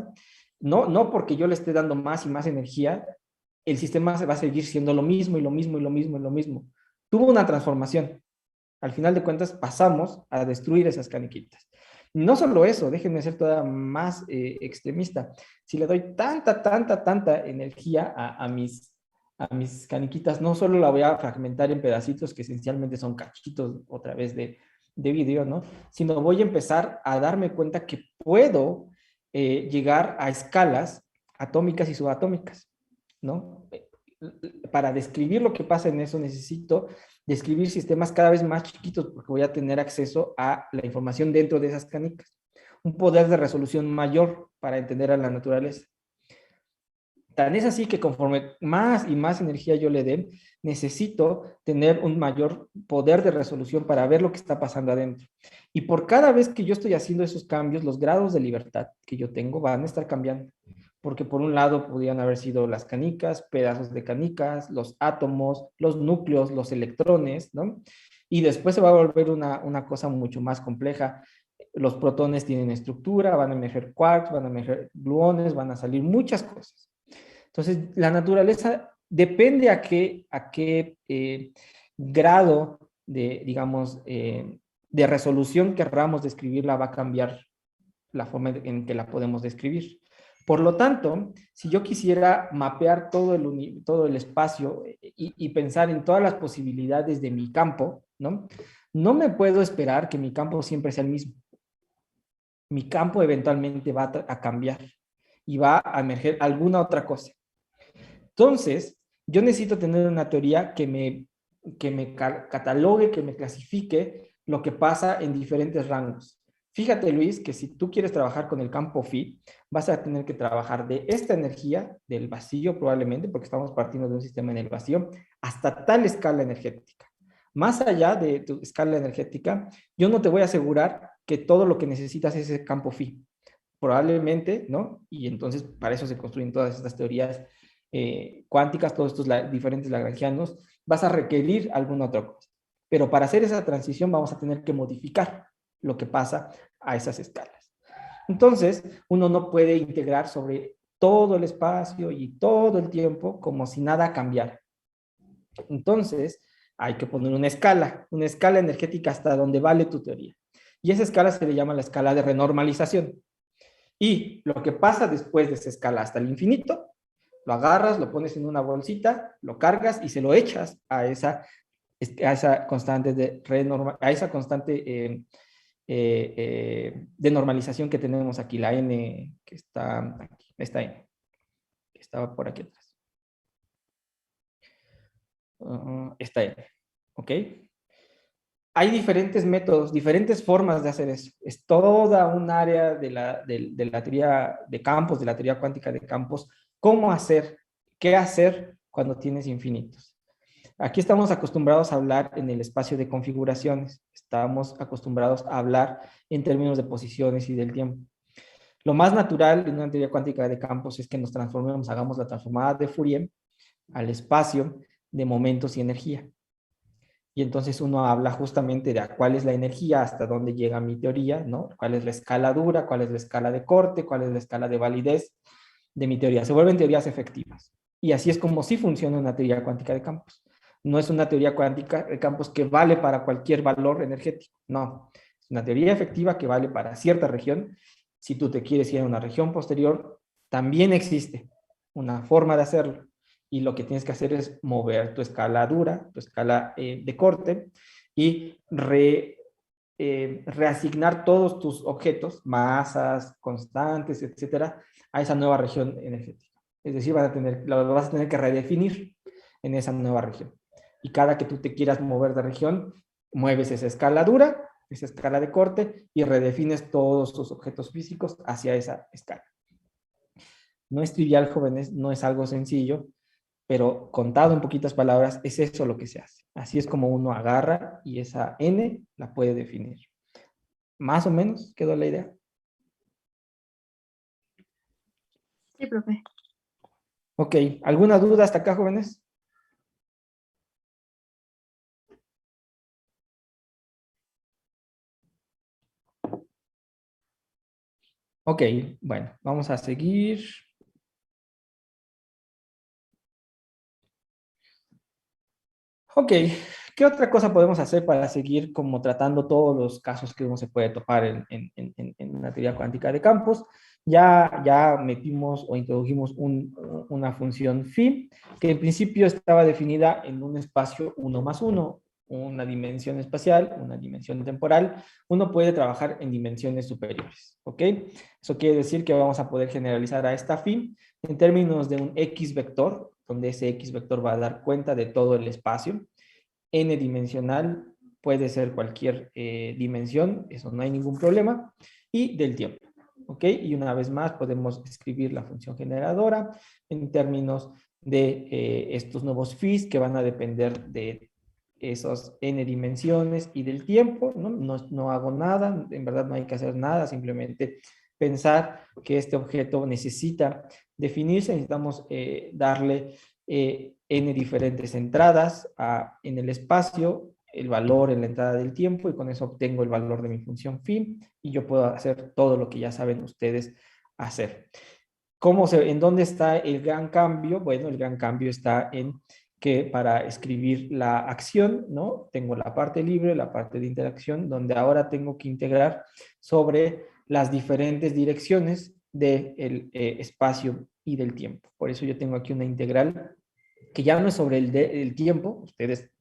no porque yo le esté dando más y más energía, el sistema va a seguir siendo lo mismo y lo mismo y lo mismo y lo mismo. Tuvo una transformación. Al final de cuentas pasamos a destruir esas caniquitas. No solo eso, déjenme ser todavía más extremista. Si le doy tanta energía a mis caniquitas, no solo la voy a fragmentar en pedacitos que esencialmente son cachitos otra vez de vidrio, ¿no? Sino voy a empezar a darme cuenta que puedo llegar a escalas atómicas y subatómicas, ¿no? Para describir lo que pasa en eso necesito describir sistemas cada vez más chiquitos porque voy a tener acceso a la información dentro de esas canicas. Un poder de resolución mayor para entender a la naturaleza. Tan es así que conforme más y más energía yo le dé, necesito tener un mayor poder de resolución para ver lo que está pasando adentro. Y por cada vez que yo estoy haciendo esos cambios, los grados de libertad que yo tengo van a estar cambiando. Porque por un lado podrían haber sido las canicas, pedazos de canicas, los átomos, los núcleos, los electrones, ¿no? Y después se va a volver una cosa mucho más compleja. Los protones tienen estructura, van a emerger quarks, van a emerger gluones, van a salir muchas cosas. Entonces, la naturaleza depende a qué grado de, digamos, de resolución querramos describirla, va a cambiar la forma en que la podemos describir. Por lo tanto, si yo quisiera mapear todo el espacio y pensar en todas las posibilidades de mi campo, ¿no? No me puedo esperar que mi campo siempre sea el mismo. Mi campo eventualmente va a cambiar y va a emerger alguna otra cosa. Entonces, yo necesito tener una teoría que me catalogue, que me clasifique lo que pasa en diferentes rangos. Fíjate, Luis, que si tú quieres trabajar con el campo phi, vas a tener que trabajar de esta energía, del vacío probablemente, porque estamos partiendo de un sistema en el vacío, hasta tal escala energética. Más allá de tu escala energética, yo no te voy a asegurar que todo lo que necesitas es ese campo phi. Probablemente, ¿no? Y entonces para eso se construyen todas estas teorías cuánticas, todos estos diferentes lagrangianos, vas a requerir alguna otra cosa. Pero para hacer esa transición vamos a tener que modificar lo que pasa a esas escalas. Entonces, uno no puede integrar sobre todo el espacio y todo el tiempo como si nada cambiara. Entonces, hay que poner una escala energética hasta donde vale tu teoría. Y esa escala se le llama la escala de renormalización. Y lo que pasa después de esa escala hasta el infinito, lo agarras, lo pones en una bolsita, lo cargas y se lo echas a esa constante de normalización que tenemos aquí, la n que está aquí, esta n, que estaba por aquí atrás. Esta n, ¿ok? Hay diferentes métodos, diferentes formas de hacer eso. Es toda un área de la teoría de campos, de la teoría cuántica de campos, cómo hacer, qué hacer cuando tienes infinitos. Aquí estamos acostumbrados a hablar en el espacio de configuraciones, estamos acostumbrados a hablar en términos de posiciones y del tiempo. Lo más natural en una teoría cuántica de campos es que nos transformemos, hagamos la transformada de Fourier al espacio de momentos y energía. Y entonces uno habla justamente de cuál es la energía, hasta dónde llega mi teoría, ¿no? Cuál es la escala dura, cuál es la escala de corte, cuál es la escala de validez de mi teoría. Se vuelven teorías efectivas. Y así es como sí funciona una teoría cuántica de campos. No es una teoría cuántica de campos que vale para cualquier valor energético, no. Es una teoría efectiva que vale para cierta región. Si tú te quieres ir a una región posterior, también existe una forma de hacerlo. Y lo que tienes que hacer es mover tu escala dura, tu escala de corte, y reasignar todos tus objetos, masas, constantes, etcétera, a esa nueva región energética. Es decir, lo vas a tener que redefinir en esa nueva región. Y cada que tú te quieras mover de región, mueves esa escala dura, esa escala de corte, y redefines todos tus objetos físicos hacia esa escala. No es trivial, jóvenes, no es algo sencillo, pero contado en poquitas palabras, es eso lo que se hace. Así es como uno agarra y esa n la puede definir. ¿Más o menos quedó la idea? Sí, profe. Ok, ¿alguna duda hasta acá, jóvenes? Ok, bueno, vamos a seguir. Ok, ¿qué otra cosa podemos hacer para seguir como tratando todos los casos que uno se puede topar en una teoría cuántica de campos? Ya metimos o introdujimos una función phi, que en principio estaba definida en un espacio 1 más 1, una dimensión espacial, una dimensión temporal. Uno puede trabajar en dimensiones superiores, ¿ok? Eso quiere decir que vamos a poder generalizar a esta phi en términos de un X vector, donde ese X vector va a dar cuenta de todo el espacio. N dimensional puede ser cualquier dimensión, eso no hay ningún problema, y del tiempo. ¿Ok? Y una vez más podemos escribir la función generadora en términos de estos nuevos phis que van a depender de esos n dimensiones y del tiempo. No hago nada, en verdad no hay que hacer nada, simplemente pensar que este objeto necesita definirse, necesitamos darle n diferentes entradas en el espacio, el valor en la entrada del tiempo, y con eso obtengo el valor de mi función phi, y yo puedo hacer todo lo que ya saben ustedes hacer. ¿En dónde está el gran cambio? Bueno, el gran cambio está en que para escribir la acción, ¿no? Tengo la parte libre, la parte de interacción, donde ahora tengo que integrar sobre las diferentes direcciones del espacio y del tiempo. Por eso yo tengo aquí una integral que ya no es sobre el tiempo. Ustedes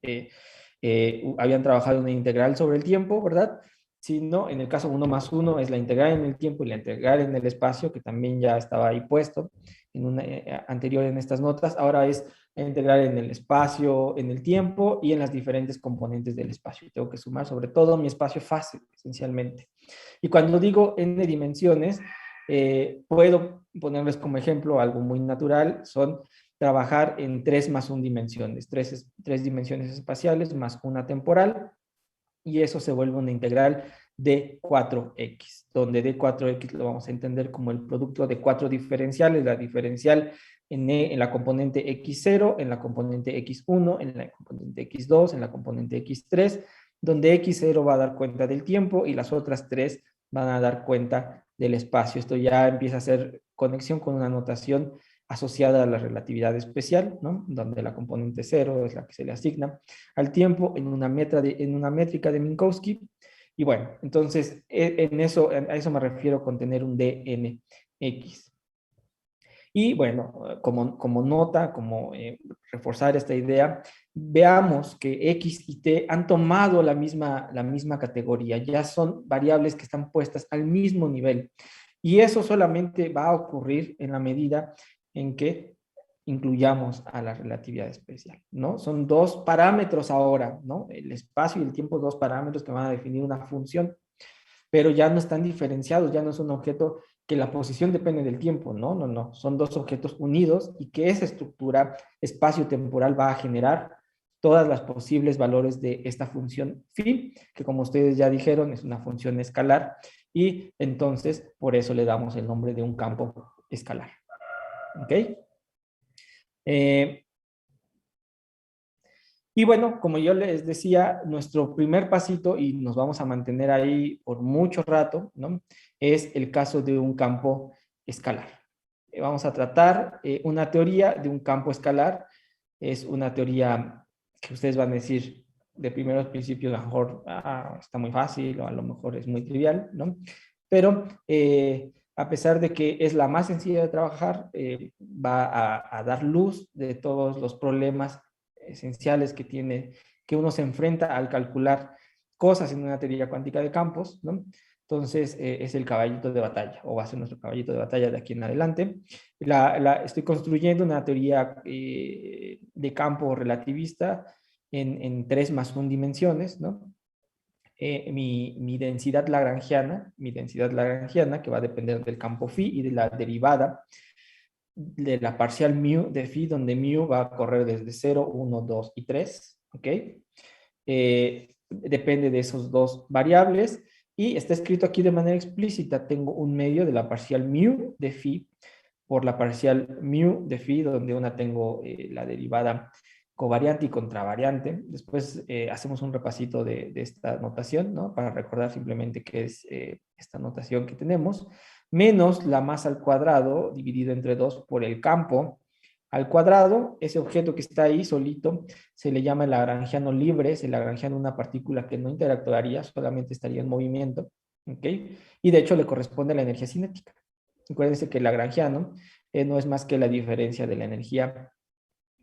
habían trabajado una integral sobre el tiempo, ¿verdad? Sino en el caso 1 más 1 es la integral en el tiempo y la integral en el espacio, que también ya estaba ahí puesto en una anterior en estas notas. Ahora es la integral en el espacio, en el tiempo y en las diferentes componentes del espacio. Tengo que sumar sobre todo mi espacio fase, esencialmente. Y cuando digo n dimensiones, puedo ponerles como ejemplo algo muy natural, son trabajar en 3 más 1 dimensiones, 3 dimensiones espaciales más una temporal, y eso se vuelve una integral de 4x, donde de 4x lo vamos a entender como el producto de 4 diferenciales, la diferencial en la componente x0, en la componente x1, en la componente x2, en la componente x3, donde x0 va a dar cuenta del tiempo y las otras 3 van a dar cuenta del espacio. Esto ya empieza a hacer conexión con una notación asociada a la relatividad especial, ¿no? Donde la componente 0 es la que se le asigna al tiempo en una métrica de Minkowski. Y bueno, entonces a eso me refiero con tener un dnx. Y bueno, como nota, como reforzar esta idea, veamos que X y T han tomado la misma categoría, ya son variables que están puestas al mismo nivel. Y eso solamente va a ocurrir en la medida en que incluyamos a la relatividad especial, ¿no? Son dos parámetros ahora, ¿no? El espacio y el tiempo, dos parámetros que van a definir una función, pero ya no están diferenciados, ya no es un objeto que la posición depende del tiempo, no, no, no, son dos objetos unidos y que esa estructura espacio-temporal va a generar todas las posibles valores de esta función phi, que como ustedes ya dijeron es una función escalar y entonces por eso le damos el nombre de un campo escalar. ¿Ok? Y bueno, como yo les decía, nuestro primer pasito, y nos vamos a mantener ahí por mucho rato, ¿no? Es el caso de un campo escalar. Vamos a tratar una teoría de un campo escalar. Es una teoría que ustedes van a decir de primeros principios, a lo mejor está muy fácil o a lo mejor es muy trivial, ¿no? Pero a pesar de que es la más sencilla de trabajar, va a dar luz de todos los problemas esenciales que uno se enfrenta al calcular cosas en una teoría cuántica de campos, ¿no? Entonces, es el caballito de batalla, o va a ser nuestro caballito de batalla de aquí en adelante. Estoy construyendo una teoría de campo relativista en 3 más 1 dimensiones, ¿no? Mi densidad lagrangiana, que va a depender del campo phi y de la derivada de la parcial mu de phi, donde mu va a correr desde 0, 1, 2 y 3, ¿ok? Depende de esos dos variables y está escrito aquí de manera explícita. Tengo un medio de la parcial mu de phi por la parcial mu de phi, donde una tengo la derivada covariante y contravariante. Después hacemos un repasito de esta notación, ¿no? Para recordar simplemente qué es esta notación que tenemos, menos la masa al cuadrado dividido entre 2 por el campo al cuadrado. Ese objeto que está ahí solito se le llama el lagrangiano libre, es el lagrangiano una partícula que no interactuaría, solamente estaría en movimiento, ¿ok? Y de hecho le corresponde a la energía cinética. Acuérdense que el lagrangiano no es más que la diferencia de la energía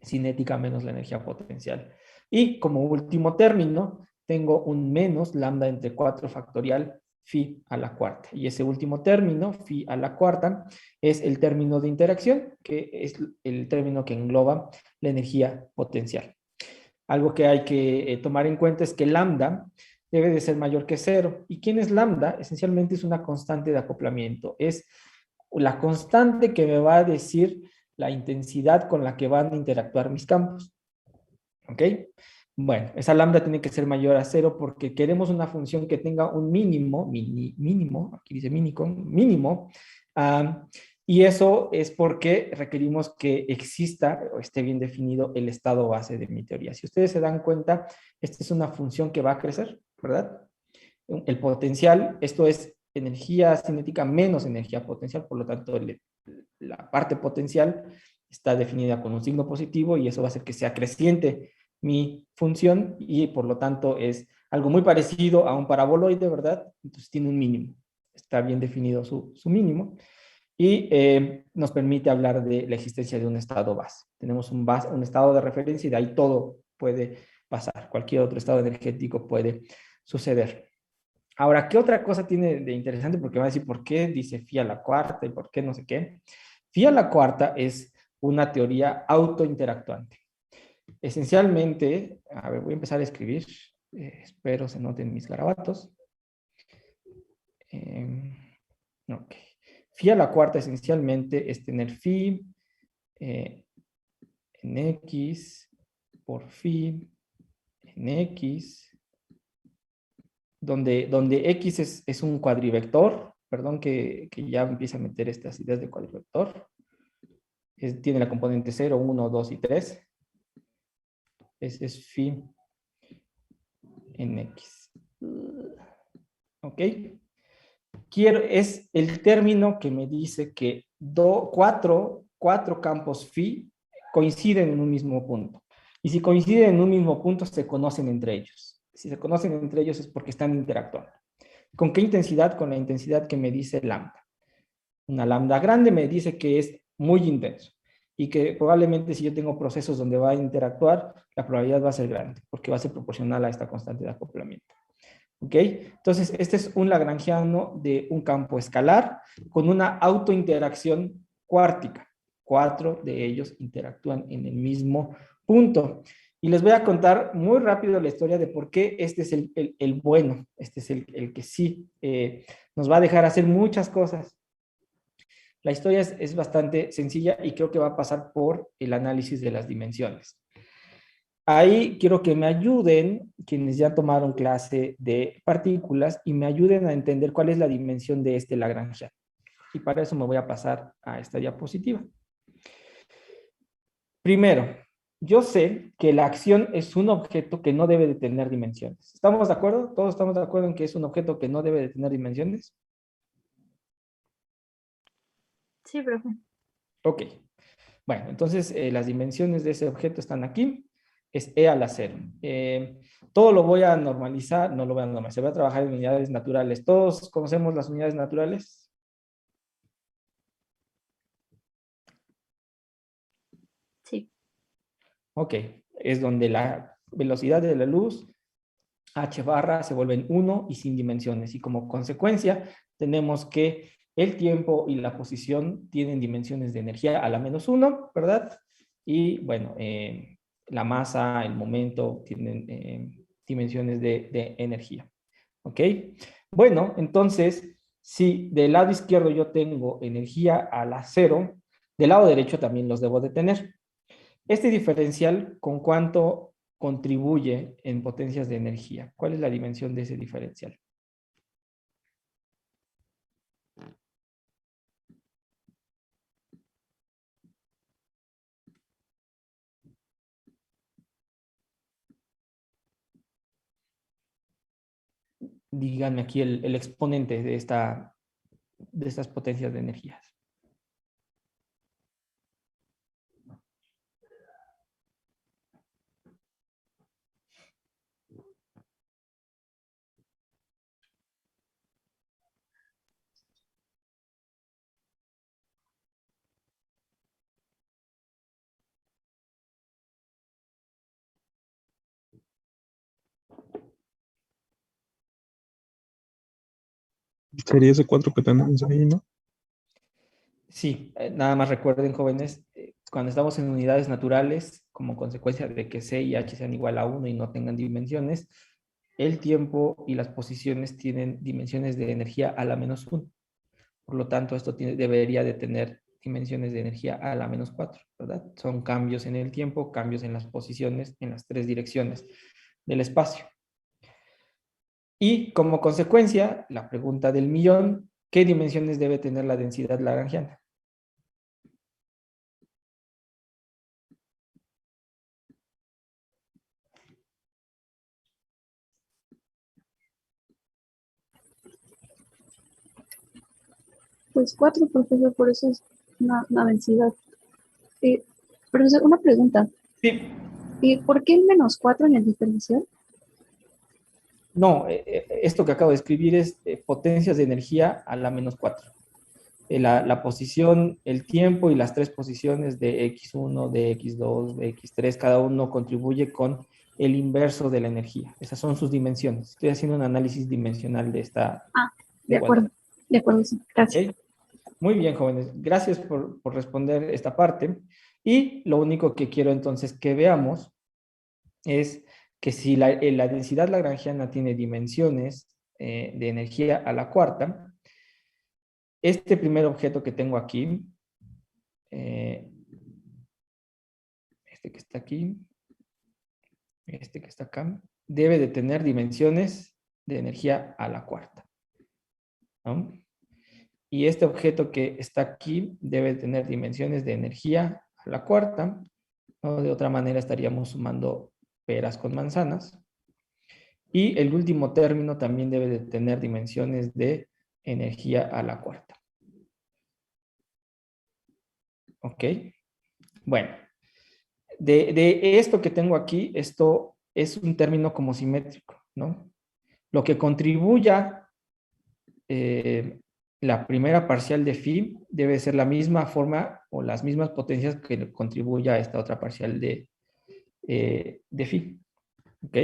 cinética menos la energía potencial. Y como último término, tengo un menos lambda entre 4 factorial phi a la cuarta. Y ese último término, phi a la cuarta, es el término de interacción, que es el término que engloba la energía potencial. Algo que hay que tomar en cuenta es que lambda debe de ser mayor que 0. ¿Y quién es lambda? Esencialmente es una constante de acoplamiento. Es la constante que me va a decir la intensidad con la que van a interactuar mis campos. ¿Ok? Bueno, esa lambda tiene que ser mayor a 0 porque queremos una función que tenga un mínimo, mínimo, aquí dice mínimo, y eso es porque requerimos que exista o esté bien definido el estado base de mi teoría. Si ustedes se dan cuenta, esta es una función que va a crecer, ¿verdad? El potencial, esto es energía cinética menos energía potencial, por lo tanto la parte potencial está definida con un signo positivo y eso va a hacer que sea creciente mi función y por lo tanto es algo muy parecido a un paraboloide, ¿verdad? Entonces tiene un mínimo, está bien definido su mínimo y nos permite hablar de la existencia de un estado base. Tenemos un estado de referencia y de ahí todo puede pasar, cualquier otro estado energético puede suceder. Ahora, ¿qué otra cosa tiene de interesante? Porque va a decir, ¿por qué dice phi a la cuarta y por qué no sé qué? Phi a la cuarta es una teoría autointeractuante. Esencialmente, a ver, voy a empezar a escribir. Espero se noten mis garabatos. Ok. Phi a la cuarta esencialmente es tener phi en x por phi en x, donde x es un cuadrivector, perdón que ya empiece a meter estas ideas de cuadrivector. Tiene la componente 0, 1, 2 y 3. Es phi en x. ¿Ok? Es el término que me dice que cuatro campos phi coinciden en un mismo punto. Y si coinciden en un mismo punto, se conocen entre ellos. Si se conocen entre ellos es porque están interactuando. ¿Con qué intensidad? Con la intensidad que me dice lambda. Una lambda grande me dice que es muy intenso. Y que probablemente si yo tengo procesos donde va a interactuar, la probabilidad va a ser grande, porque va a ser proporcional a esta constante de acoplamiento. ¿Ok? Entonces, este es un lagrangiano de un campo escalar con una autointeracción cuártica. 4 de ellos interactúan en el mismo punto. Y les voy a contar muy rápido la historia de por qué este es el bueno, este es el que sí nos va a dejar hacer muchas cosas. La historia es bastante sencilla y creo que va a pasar por el análisis de las dimensiones. Ahí quiero que me ayuden quienes ya tomaron clase de partículas y me ayuden a entender cuál es la dimensión de este Lagrangiano. Y para eso me voy a pasar a esta diapositiva. Primero, yo sé que la acción es un objeto que no debe de tener dimensiones. ¿Estamos de acuerdo? ¿Todos estamos de acuerdo en que es un objeto que no debe de tener dimensiones? Sí, profe. Ok. Bueno, entonces las dimensiones de ese objeto están aquí. Es e a la 0. Todo lo voy a normalizar, no lo voy a normalizar, voy a trabajar en unidades naturales. ¿Todos conocemos las unidades naturales? Sí. Ok, es donde la velocidad de la luz, h barra, se vuelven 1 y sin dimensiones. Y como consecuencia, tenemos que el tiempo y la posición tienen dimensiones de energía a la menos 1, ¿verdad? Y bueno, la masa, el momento, tienen dimensiones de energía. ¿Ok? Bueno, entonces, si del lado izquierdo yo tengo energía a la 0, del lado derecho también los debo de tener. Este diferencial, ¿con cuánto contribuye en potencias de energía? ¿Cuál es la dimensión de ese diferencial? Díganme aquí el exponente de estas potencias de energías. Sería ese 4 que tenemos ahí, ¿no? Sí, nada más recuerden, jóvenes, cuando estamos en unidades naturales, como consecuencia de que C y H sean igual a 1 y no tengan dimensiones, el tiempo y las posiciones tienen dimensiones de energía a la menos 1. Por lo tanto, esto debería de tener dimensiones de energía a la menos 4, ¿verdad? Son cambios en el tiempo, cambios en las posiciones, en las 3 direcciones del espacio. Y como consecuencia, la pregunta del millón, ¿qué dimensiones debe tener la densidad lagrangiana? Pues 4, profesor, por eso es una densidad. Profesor, una pregunta. Sí. ¿Por qué el menos 4 en el diferencial? No, esto que acabo de escribir es potencias de energía a la menos 4. La posición, el tiempo y las 3 posiciones de X1, de X2, de X3, cada uno contribuye con el inverso de la energía. Esas son sus dimensiones. Estoy haciendo un análisis dimensional de esta De acuerdo. De acuerdo, sí. Gracias. ¿Okay? Muy bien, jóvenes. Gracias por responder esta parte. Y lo único que quiero entonces que veamos es que si la densidad lagrangiana tiene dimensiones de energía a la cuarta, este primer objeto que tengo aquí, este que está aquí, este que está acá, debe de tener dimensiones de energía a la cuarta, ¿no? Y este objeto que está aquí debe tener dimensiones de energía a la cuarta, ¿no? De otra manera estaríamos sumando peras con manzanas. Y el último término también debe de tener dimensiones de energía a la cuarta. ¿Ok? Bueno, de esto que tengo aquí, esto es un término como simétrico, ¿no? Lo que contribuya la primera parcial de phi debe ser la misma forma o las mismas potencias que contribuya a esta otra parcial de phi. ¿Ok?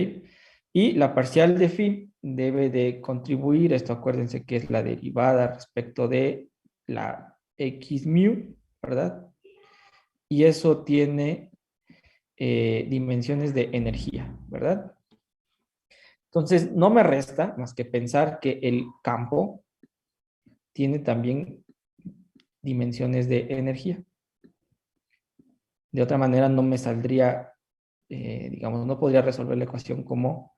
Y la parcial de phi debe de contribuir, esto acuérdense que es la derivada respecto de la x mu, ¿verdad? Y eso tiene dimensiones de energía, ¿verdad? Entonces, no me resta más que pensar que el campo tiene también dimensiones de energía. De otra manera, no me saldría, digamos, no podría resolver la ecuación como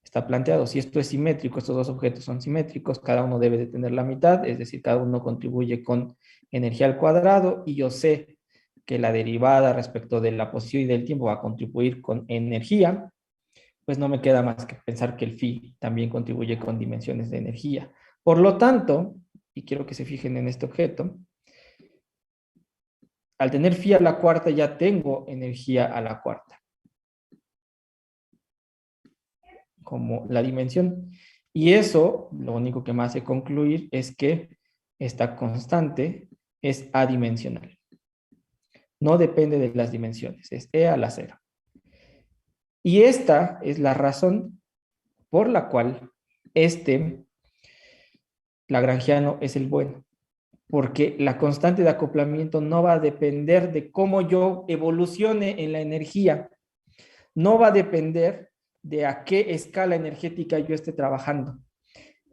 está planteado. Si esto es simétrico, estos dos objetos son simétricos, cada uno debe de tener la mitad, es decir, cada uno contribuye con energía al cuadrado, y yo sé que la derivada respecto de la posición y del tiempo va a contribuir con energía, pues no me queda más que pensar que el phi también contribuye con dimensiones de energía. Por lo tanto, y quiero que se fijen en este objeto, al tener phi a la cuarta ya tengo energía a la cuarta como la dimensión. Y eso, lo único que me hace concluir es que esta constante es adimensional. No depende de las dimensiones, es e a la 0. Y esta es la razón por la cual lagrangiano es el bueno. Porque la constante de acoplamiento no va a depender de cómo yo evolucione en la energía. No va a depender de a qué escala energética yo esté trabajando.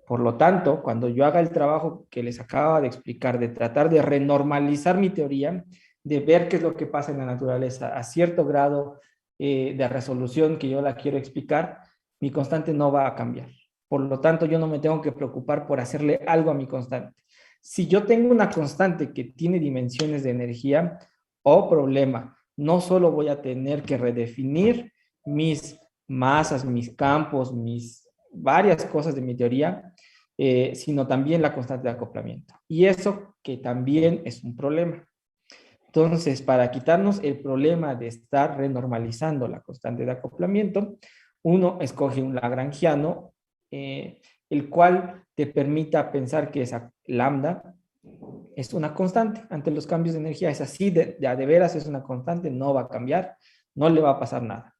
Por lo tanto, cuando yo haga el trabajo que les acaba de explicar, de tratar de renormalizar mi teoría, de ver qué es lo que pasa en la naturaleza a cierto grado de resolución que yo la quiero explicar, mi constante no va a cambiar. Por lo tanto, yo no me tengo que preocupar por hacerle algo a mi constante. Si yo tengo una constante que tiene dimensiones de energía, oh problema, no solo voy a tener que redefinir mis masas, mis campos, mis varias cosas de mi teoría, sino también la constante de acoplamiento. Y eso que también es un problema. Entonces, para quitarnos el problema de estar renormalizando la constante de acoplamiento, uno escoge un lagrangiano, el cual te permita pensar que esa lambda es una constante ante los cambios de energía. Es así, de veras es una constante, no va a cambiar, no le va a pasar nada.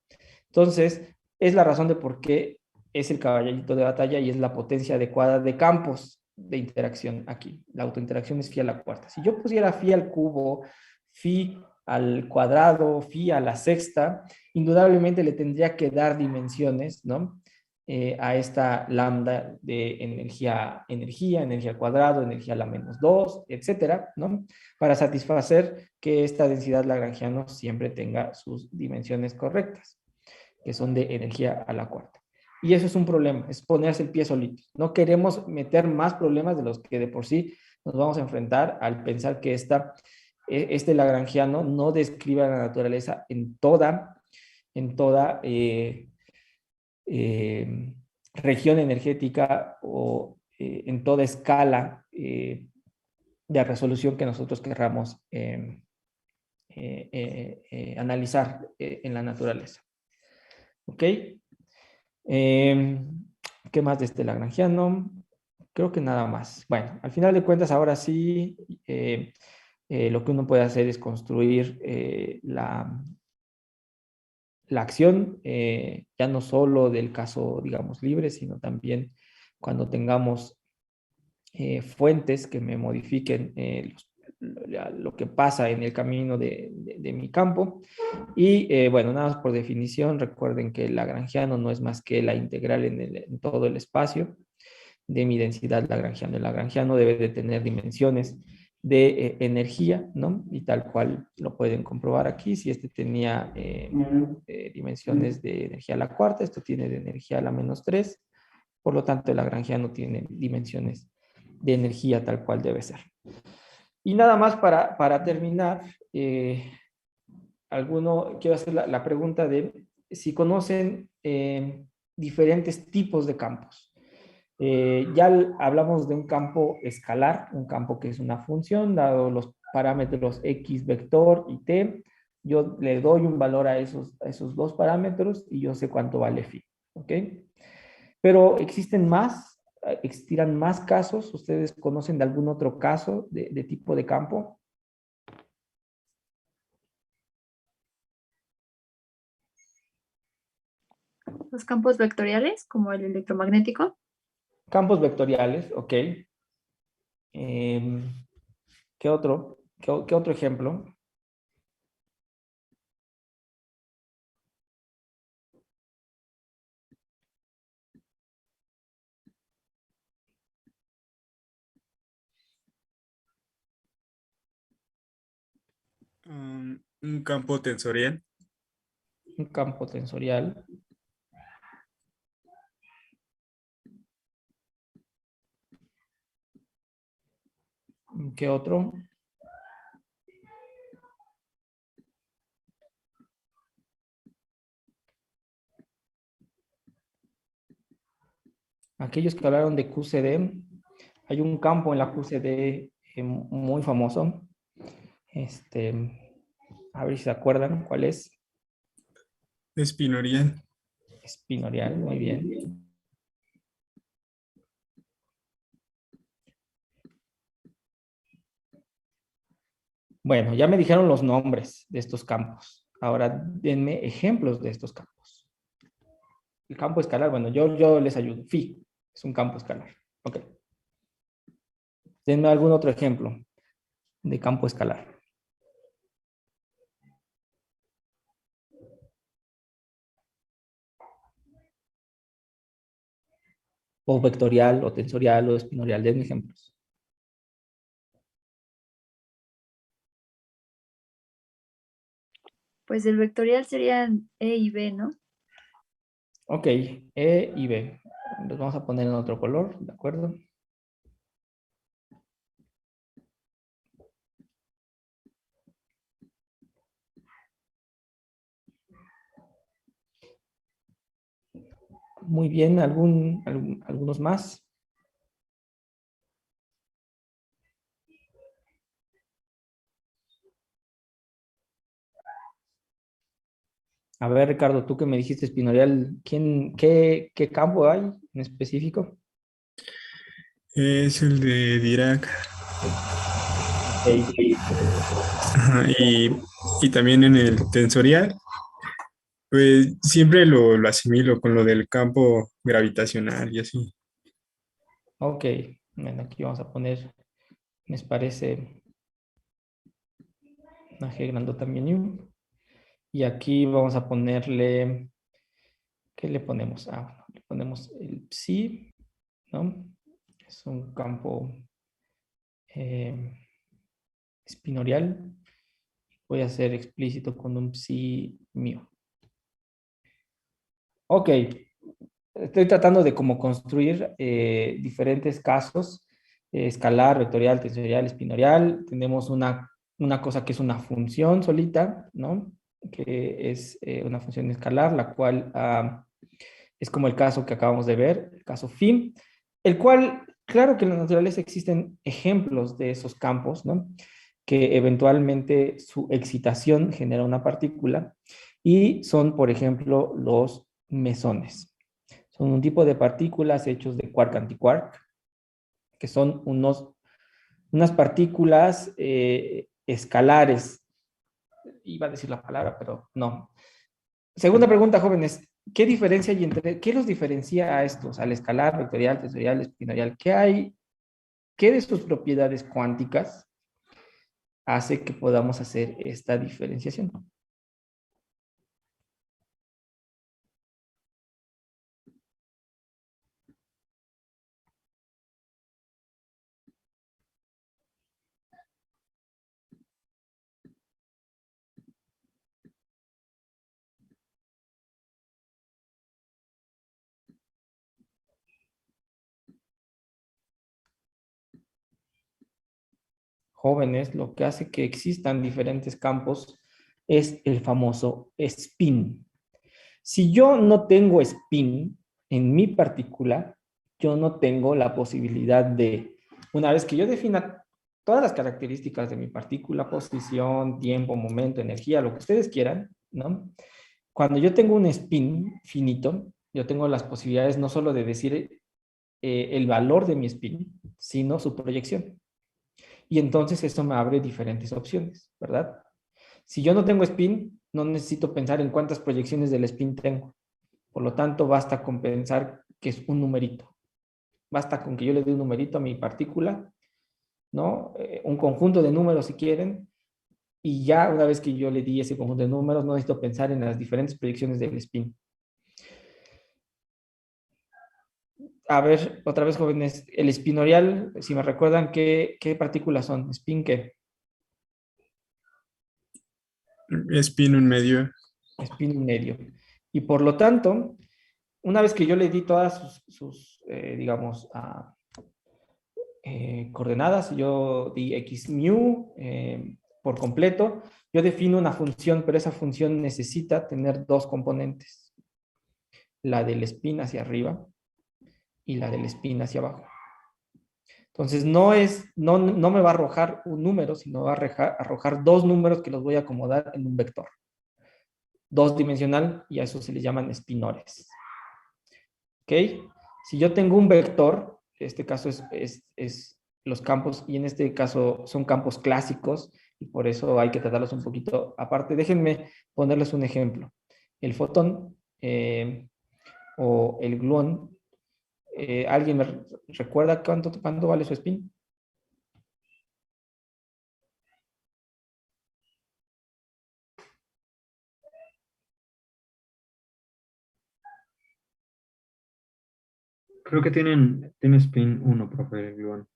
Entonces, es la razón de por qué es el caballito de batalla y es la potencia adecuada de campos de interacción aquí. La autointeracción es phi a la cuarta. Si yo pusiera phi al cubo, phi al cuadrado, phi a la sexta, indudablemente le tendría que dar dimensiones, ¿no? A esta lambda de energía al cuadrado, energía a la menos 2, etcétera, ¿no? Para satisfacer que esta densidad lagrangiana siempre tenga sus dimensiones correctas, que son de energía a la cuarta. Y eso es un problema, es ponerse el pie solito. No queremos meter más problemas de los que de por sí nos vamos a enfrentar al pensar que este lagrangiano no describe a la naturaleza en toda región energética o en toda escala de resolución que nosotros querramos analizar en la naturaleza. ¿Ok? ¿Qué más de este lagrangiano? Creo que nada más. Bueno, al final de cuentas, ahora sí, lo que uno puede hacer es construir la acción, ya no solo del caso, digamos, libre, sino también cuando tengamos fuentes que me modifiquen lo que pasa en el camino de mi campo. Y bueno, nada más por definición, recuerden que el lagrangiano no es más que la integral en todo el espacio de mi densidad lagrangiana. El lagrangiano debe de tener dimensiones de energía, ¿no? Y tal cual lo pueden comprobar aquí. Si este tenía dimensiones de energía a la cuarta, esto tiene de energía a la menos 3. Por lo tanto, el lagrangiano tiene dimensiones de energía tal cual debe ser. Y nada más para terminar, quiero hacer la pregunta de si conocen diferentes tipos de campos. Ya hablamos de un campo escalar, un campo que es una función, dado los parámetros x vector y t, yo le doy un valor a esos dos parámetros y yo sé cuánto vale phi, ¿ok? Pero existen más existirán más casos. ¿Ustedes conocen de algún otro caso de tipo de campo? Los campos vectoriales, como el electromagnético. Campos vectoriales, ok. ¿Qué otro? ¿Qué otro ejemplo? Un campo tensorial. Un campo tensorial. ¿Qué otro? Aquellos que hablaron de QCD, hay un campo en la QCD muy famoso. A ver si se acuerdan cuál es. Espinorial. Espinorial, muy bien. Bueno, ya me dijeron los nombres de estos campos. Ahora denme ejemplos de estos campos. El campo escalar, bueno, yo les ayudo. Phi es un campo escalar. Ok. Denme algún otro ejemplo de campo escalar. O vectorial, o tensorial, o espinorial. Denme ejemplos. Pues el vectorial serían E y B, ¿no? Ok, E y B. Los vamos a poner en otro color, ¿de acuerdo? Muy bien, algunos más. A ver, Ricardo, tú que me dijiste espinorial, qué campo hay en específico? Es el de Dirac. Ok. Ajá, y también en el tensorial, pues siempre lo asimilo con lo del campo gravitacional y así. Ok, bueno, aquí vamos a poner, me parece, una G grandota también. Y aquí vamos a ponerle, ¿qué le ponemos? Ah, bueno, le ponemos el psi, ¿no? Es un campo espinorial. Voy a ser explícito con un psi mío. Ok, estoy tratando de como construir diferentes casos, escalar, vectorial, tensorial, espinorial. Tenemos una cosa que es una función solita, ¿no? Que es una función escalar, la cual es como el caso que acabamos de ver, el caso phi, el cual, claro que en la naturaleza existen ejemplos de esos campos, ¿no? Que eventualmente su excitación genera una partícula y son, por ejemplo, los mesones. Son un tipo de partículas hechos de quark-antiquark, que son unas partículas escalares. Iba a decir la palabra, pero no. Segunda pregunta, jóvenes. ¿Qué diferencia hay qué los diferencia a estos, al escalar, vectorial, tensorial, espinorial? ¿Qué hay, qué de sus propiedades cuánticas hace que podamos hacer esta diferenciación? Jóvenes, lo que hace que existan diferentes campos es el famoso spin. Si yo no tengo spin en mi partícula, yo no tengo la posibilidad de, una vez que yo defina todas las características de mi partícula, posición, tiempo, momento, energía, lo que ustedes quieran, ¿no? Cuando yo tengo un spin finito, yo tengo las posibilidades no solo de decir el valor de mi spin, sino su proyección. Y entonces eso me abre diferentes opciones, ¿verdad? Si yo no tengo spin, no necesito pensar en cuántas proyecciones del spin tengo. Por lo tanto, basta con pensar que es un numerito. Basta con que yo le dé un numerito a mi partícula, ¿no? Un conjunto de números si quieren, y ya una vez que yo le di ese conjunto de números, no necesito pensar en las diferentes proyecciones del spin. A ver, otra vez, jóvenes, el espinorial, si me recuerdan, ¿qué partículas son? ¿Spin qué? Spin en medio. Spin en medio. Y por lo tanto, una vez que yo le di todas sus digamos, coordenadas, yo di x mu por completo, yo defino una función, pero esa función necesita tener dos componentes, la del spin hacia arriba y la del spin hacia abajo. Entonces no me va a arrojar un número, sino va a arrojar dos números que los voy a acomodar en un vector. Dos dimensional, y a eso se le llaman spinores. ¿Ok? Si yo tengo un vector, este caso es los campos, y en este caso son campos clásicos, y por eso hay que tratarlos un poquito aparte. Déjenme ponerles un ejemplo. El fotón o el gluón, ¿alguien me recuerda cuánto vale su spin? Creo que tiene spin 1, profe, el gluón.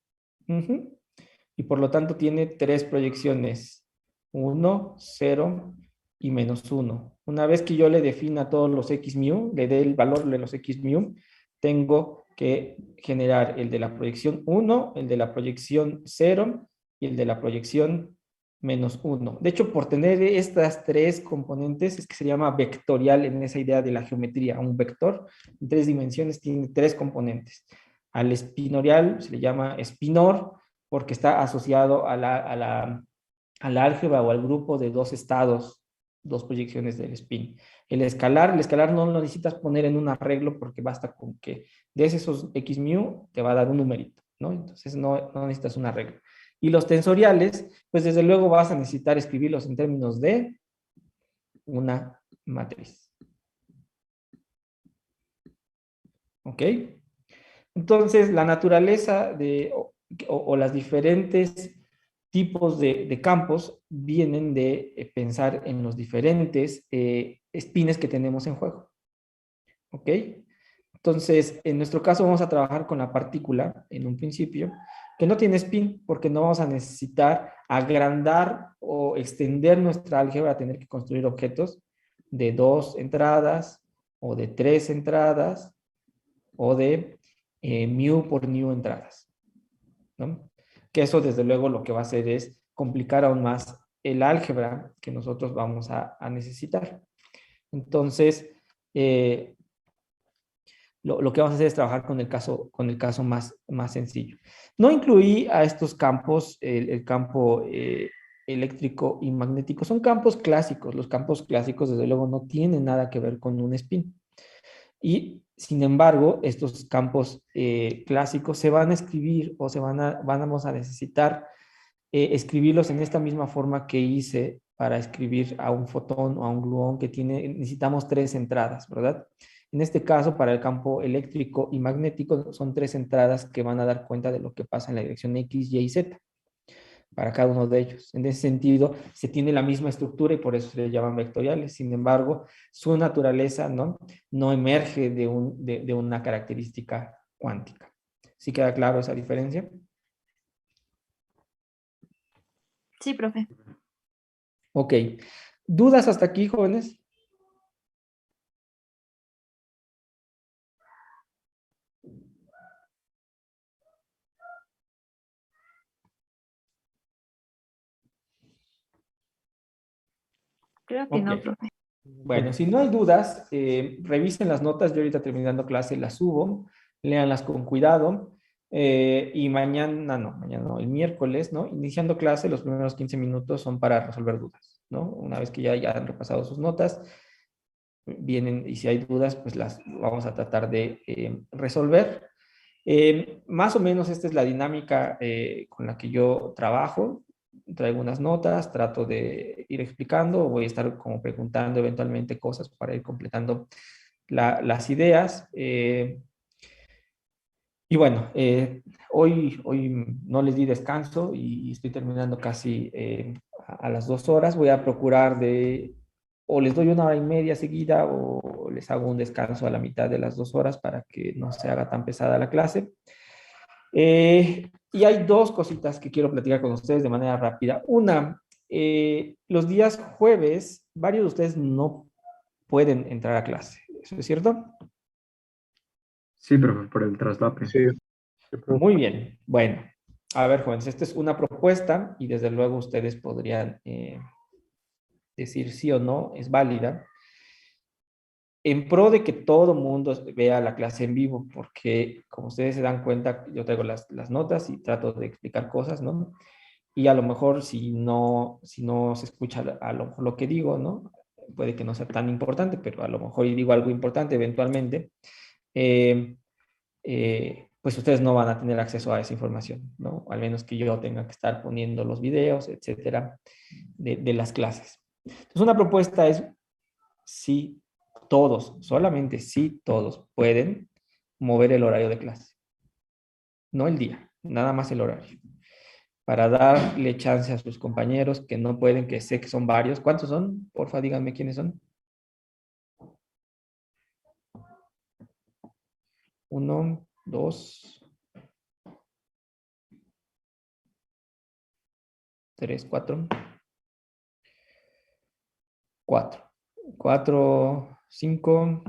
Y por lo tanto tiene tres proyecciones, 1, 0 y -1. Una vez que yo le defina todos los x mu, le dé el valor de los x mu, tengo que generar el de la proyección 1, el de la proyección 0 y el de la proyección -1. De hecho, por tener estas tres componentes, es que se llama vectorial en esa idea de la geometría. Un vector en tres dimensiones tiene tres componentes. Al espinorial se le llama espinor, porque está asociado a la álgebra o al grupo de dos estados, dos proyecciones del spin. El escalar no lo necesitas poner en un arreglo porque basta con que des esos x mu, te va a dar un numerito, ¿no? Entonces no necesitas un arreglo. Y los tensoriales, pues desde luego vas a necesitar escribirlos en términos de una matriz. ¿Ok? Entonces, la naturaleza o las diferentes tipos de campos vienen de pensar en los diferentes spines que tenemos en juego. ¿Ok? Entonces, en nuestro caso vamos a trabajar con la partícula en un principio que no tiene spin porque no vamos a necesitar agrandar o extender nuestra álgebra a tener que construir objetos de 2 entradas o de 3 entradas o de mu por nu entradas, ¿no? Que eso desde luego lo que va a hacer es complicar aún más el álgebra que nosotros vamos a necesitar. Entonces, lo que vamos a hacer es trabajar con el caso más sencillo. No incluí a estos campos, el campo eléctrico y magnético. Son campos clásicos. Los campos clásicos, desde luego, no tienen nada que ver con un spin. Y, sin embargo, estos campos clásicos se van a escribir o vamos a necesitar escribirlos en esta misma forma que hice para escribir a un fotón o a un gluón que necesitamos 3 entradas, ¿verdad? En este caso, para el campo eléctrico y magnético, son 3 entradas que van a dar cuenta de lo que pasa en la dirección X, Y y Z, para cada uno de ellos. En ese sentido, se tiene la misma estructura y por eso se le llaman vectoriales. Sin embargo, su naturaleza no emerge de una característica cuántica. ¿Sí queda claro esa diferencia? Sí, profe. Ok. ¿Dudas hasta aquí, jóvenes? Creo que no, profe. Bueno, si no hay dudas, revisen las notas. Yo ahorita terminando clase las subo, léanlas con cuidado. Y mañana no, el miércoles, ¿no? Iniciando clase, los primeros 15 minutos son para resolver dudas, ¿no? Una vez que ya han repasado sus notas, vienen, y si hay dudas, pues las vamos a tratar de resolver. Más o menos esta es la dinámica con la que yo trabajo. Traigo unas notas, trato de ir explicando, voy a estar como preguntando eventualmente cosas para ir completando las ideas. Y bueno, hoy no les di descanso y estoy terminando casi a las 2 horas. Voy a procurar o les doy 1 hora y media seguida o les hago un descanso a la mitad de las 2 horas para que no se haga tan pesada la clase. Y hay dos cositas que quiero platicar con ustedes de manera rápida. Una, los días jueves, varios de ustedes no pueden entrar a clase. ¿Eso es cierto? Sí, profe, por el traslape. Sí. Muy bien. Bueno, a ver, jóvenes, esta es una propuesta y desde luego ustedes podrían decir sí o no, es válida, en pro de que todo mundo vea la clase en vivo, porque como ustedes se dan cuenta, yo traigo las notas y trato de explicar cosas, ¿no? Y a lo mejor si no se escucha a lo mejor lo que digo, ¿no? Puede que no sea tan importante, pero a lo mejor digo algo importante eventualmente. Eh, pues ustedes no van a tener acceso a esa información, ¿no? Al menos que yo tenga que estar poniendo los videos, etcétera, de las clases. Entonces, una propuesta es si todos, solamente si todos pueden mover el horario de clase, no el día, nada más el horario, para darle chance a sus compañeros que no pueden, que sé que son varios. ¿Cuántos son? Porfa, díganme quiénes son. 1, 2, 3, 4. 4. 4, 5,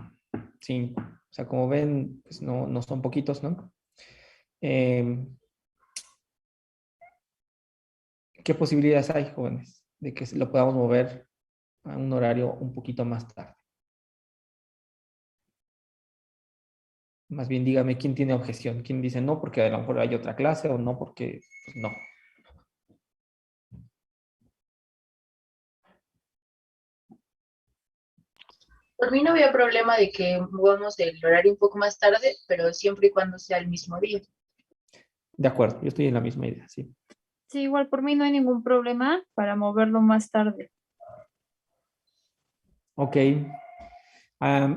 5. O sea, como ven, pues no son poquitos, ¿no? ¿Qué posibilidades hay, jóvenes, de que lo podamos mover a un horario un poquito más tarde? Más bien dígame quién tiene objeción, quién dice no porque a lo mejor hay otra clase o no porque pues, no. Por mí no había problema de que movamos el horario un poco más tarde, pero siempre y cuando sea el mismo día. De acuerdo, yo estoy en la misma idea, sí. Sí, igual por mí no hay ningún problema para moverlo más tarde. Ok.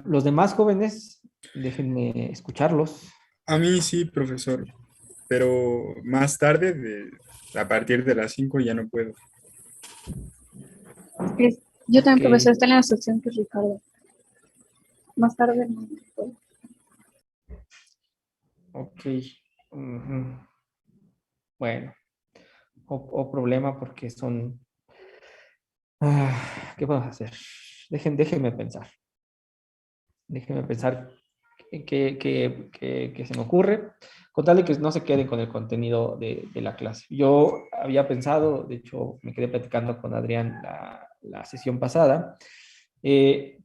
Los demás jóvenes, déjenme escucharlos. A mí sí, profesor, pero más tarde, a partir de las 5 ya no puedo. Yo también, Ok, profesor, está en la sección que Ricardo. Más tarde no puedo. ok. Ujú. Bueno, o problema porque son... ¿qué podemos hacer? Déjenme pensar. Déjenme pensar qué se me ocurre, con tal de que no se queden con el contenido de la clase. Yo había pensado, de hecho, me quedé platicando con Adrián la sesión pasada.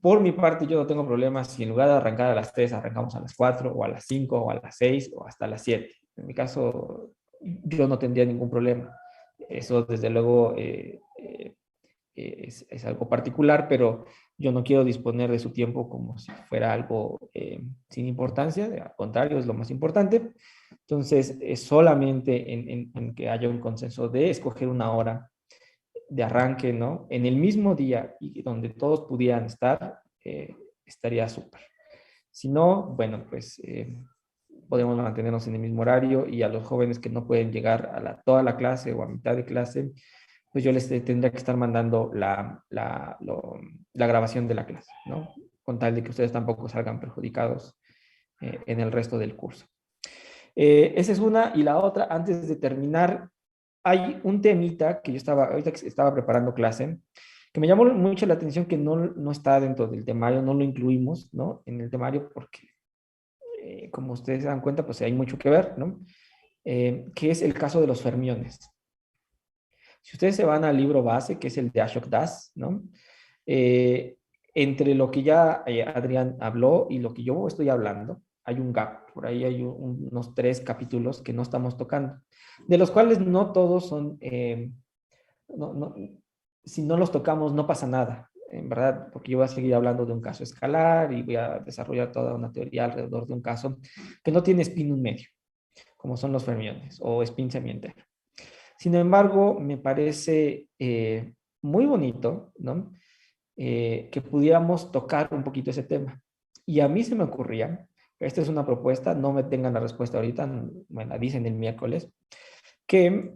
Por mi parte, yo no tengo problemas si en lugar de arrancar a las 3, arrancamos a las 4, o a las 5, o a las 6, o hasta las 7. En mi caso, yo no tendría ningún problema. Eso, desde luego, es algo particular, pero yo no quiero disponer de su tiempo como si fuera algo sin importancia, al contrario, es lo más importante. Entonces, es solamente en que haya un consenso de escoger una hora de arranque, ¿no? En el mismo día y donde todos pudieran estar, estaría súper. Si no, bueno, pues podemos mantenernos en el mismo horario y a los jóvenes que no pueden llegar a toda la clase o a mitad de clase, pues yo les tendría que estar mandando la grabación de la clase, ¿no? Con tal de que ustedes tampoco salgan perjudicados en el resto del curso. Esa es una. Y la otra, antes de terminar, hay un temita que ahorita que estaba preparando clase, que me llamó mucho la atención que no está dentro del temario, no lo incluimos, ¿no? En el temario porque, como ustedes se dan cuenta, pues hay mucho que ver, ¿no? Que es el caso de los fermiones. Si ustedes se van al libro base, que es el de Ashok Das, ¿no? Entre lo que ya Adrián habló y lo que yo estoy hablando, hay un gap. Por ahí hay unos 3 capítulos que no estamos tocando, de los cuales no todos son, si no los tocamos no pasa nada, en verdad, porque yo voy a seguir hablando de un caso escalar y voy a desarrollar toda una teoría alrededor de un caso que no tiene spin en medio. como son los fermiones o spin semientero. Sin embargo, me parece muy bonito, ¿no? Que pudiéramos tocar un poquito ese tema. Y a mí se me ocurría, esta es una propuesta, no me tengan la respuesta ahorita, me la dicen el miércoles, que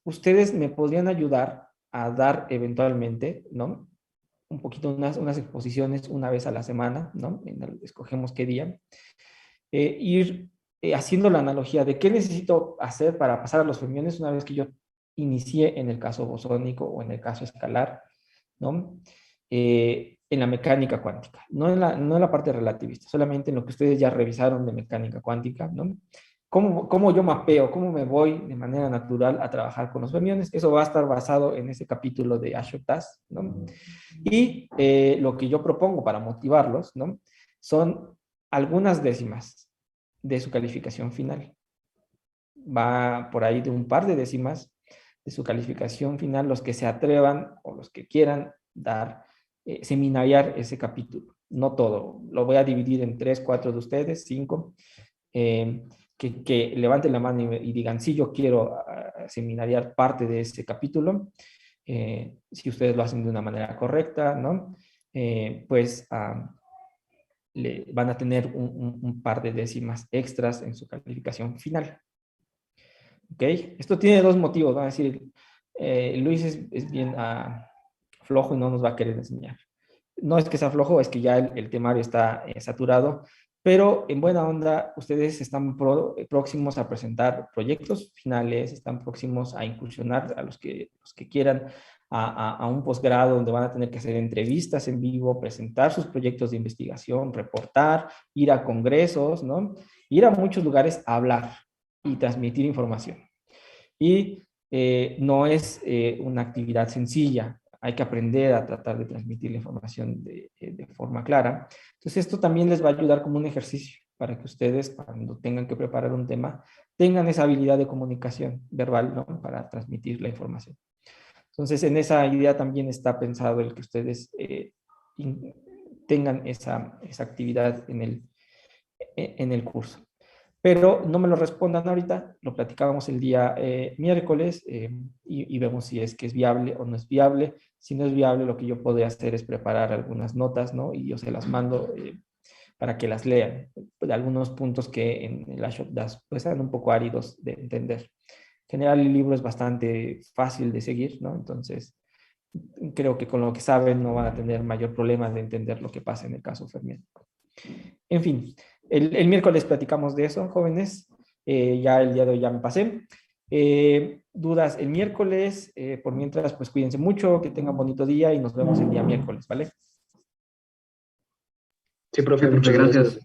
ustedes me podrían ayudar a dar eventualmente, ¿no? Un poquito unas exposiciones una vez a la semana, ¿no? Escogemos qué día. Ir haciendo la analogía de qué necesito hacer para pasar a los fermiones una vez que yo inicié en el caso bosónico o en el caso escalar, ¿no? En la mecánica cuántica, no en la parte relativista, solamente en lo que ustedes ya revisaron de mecánica cuántica, ¿no? ¿Cómo yo mapeo, cómo me voy de manera natural a trabajar con los fermiones? Eso va a estar basado en ese capítulo de Ashok Das, ¿no? Y lo que yo propongo para motivarlos, ¿no? Son algunas décimas de su calificación final. Va por ahí de un par de décimas de su calificación final los que se atrevan o los que quieran dar, seminariar ese capítulo. No todo, lo voy a dividir en 3, 4 de ustedes, 5, que levanten la mano y digan, sí, yo quiero seminariar parte de ese capítulo. Si ustedes lo hacen de una manera correcta, ¿no? Pues van a tener un par de décimas extras en su calificación final. ¿Ok? Esto tiene dos motivos. Van a decir, Luis es bien flojo y no nos va a querer enseñar. No es que sea flojo, es que ya el temario está saturado, pero en buena onda, ustedes están próximos a presentar proyectos finales, están próximos a incursionar a los que quieran a un posgrado donde van a tener que hacer entrevistas en vivo, presentar sus proyectos de investigación, reportar, ir a congresos, ¿no? Ir a muchos lugares a hablar y transmitir información. Y no es una actividad sencilla, hay que aprender a tratar de transmitir la información de forma clara. Entonces esto también les va a ayudar como un ejercicio para que ustedes cuando tengan que preparar un tema tengan esa habilidad de comunicación verbal, ¿no? Para transmitir la información. Entonces en esa idea también está pensado el que ustedes tengan esa actividad en el curso. Pero no me lo respondan ahorita, lo platicábamos el día miércoles y vemos si es que es viable o no es viable. Si no es viable, lo que yo podría hacer es preparar algunas notas, ¿no? Y yo se las mando para que las lean. Pues, algunos puntos que en el Ashok Das pues son un poco áridos de entender. En general el libro es bastante fácil de seguir, ¿no? Entonces creo que con lo que saben no van a tener mayor problema de entender lo que pasa en el caso Fermión. En fin, el miércoles platicamos de eso, jóvenes. Ya el día de hoy ya me pasé. Dudas el miércoles. Por mientras, pues cuídense mucho, que tengan bonito día y nos vemos el día miércoles, ¿vale? Sí, profe, muchas gracias.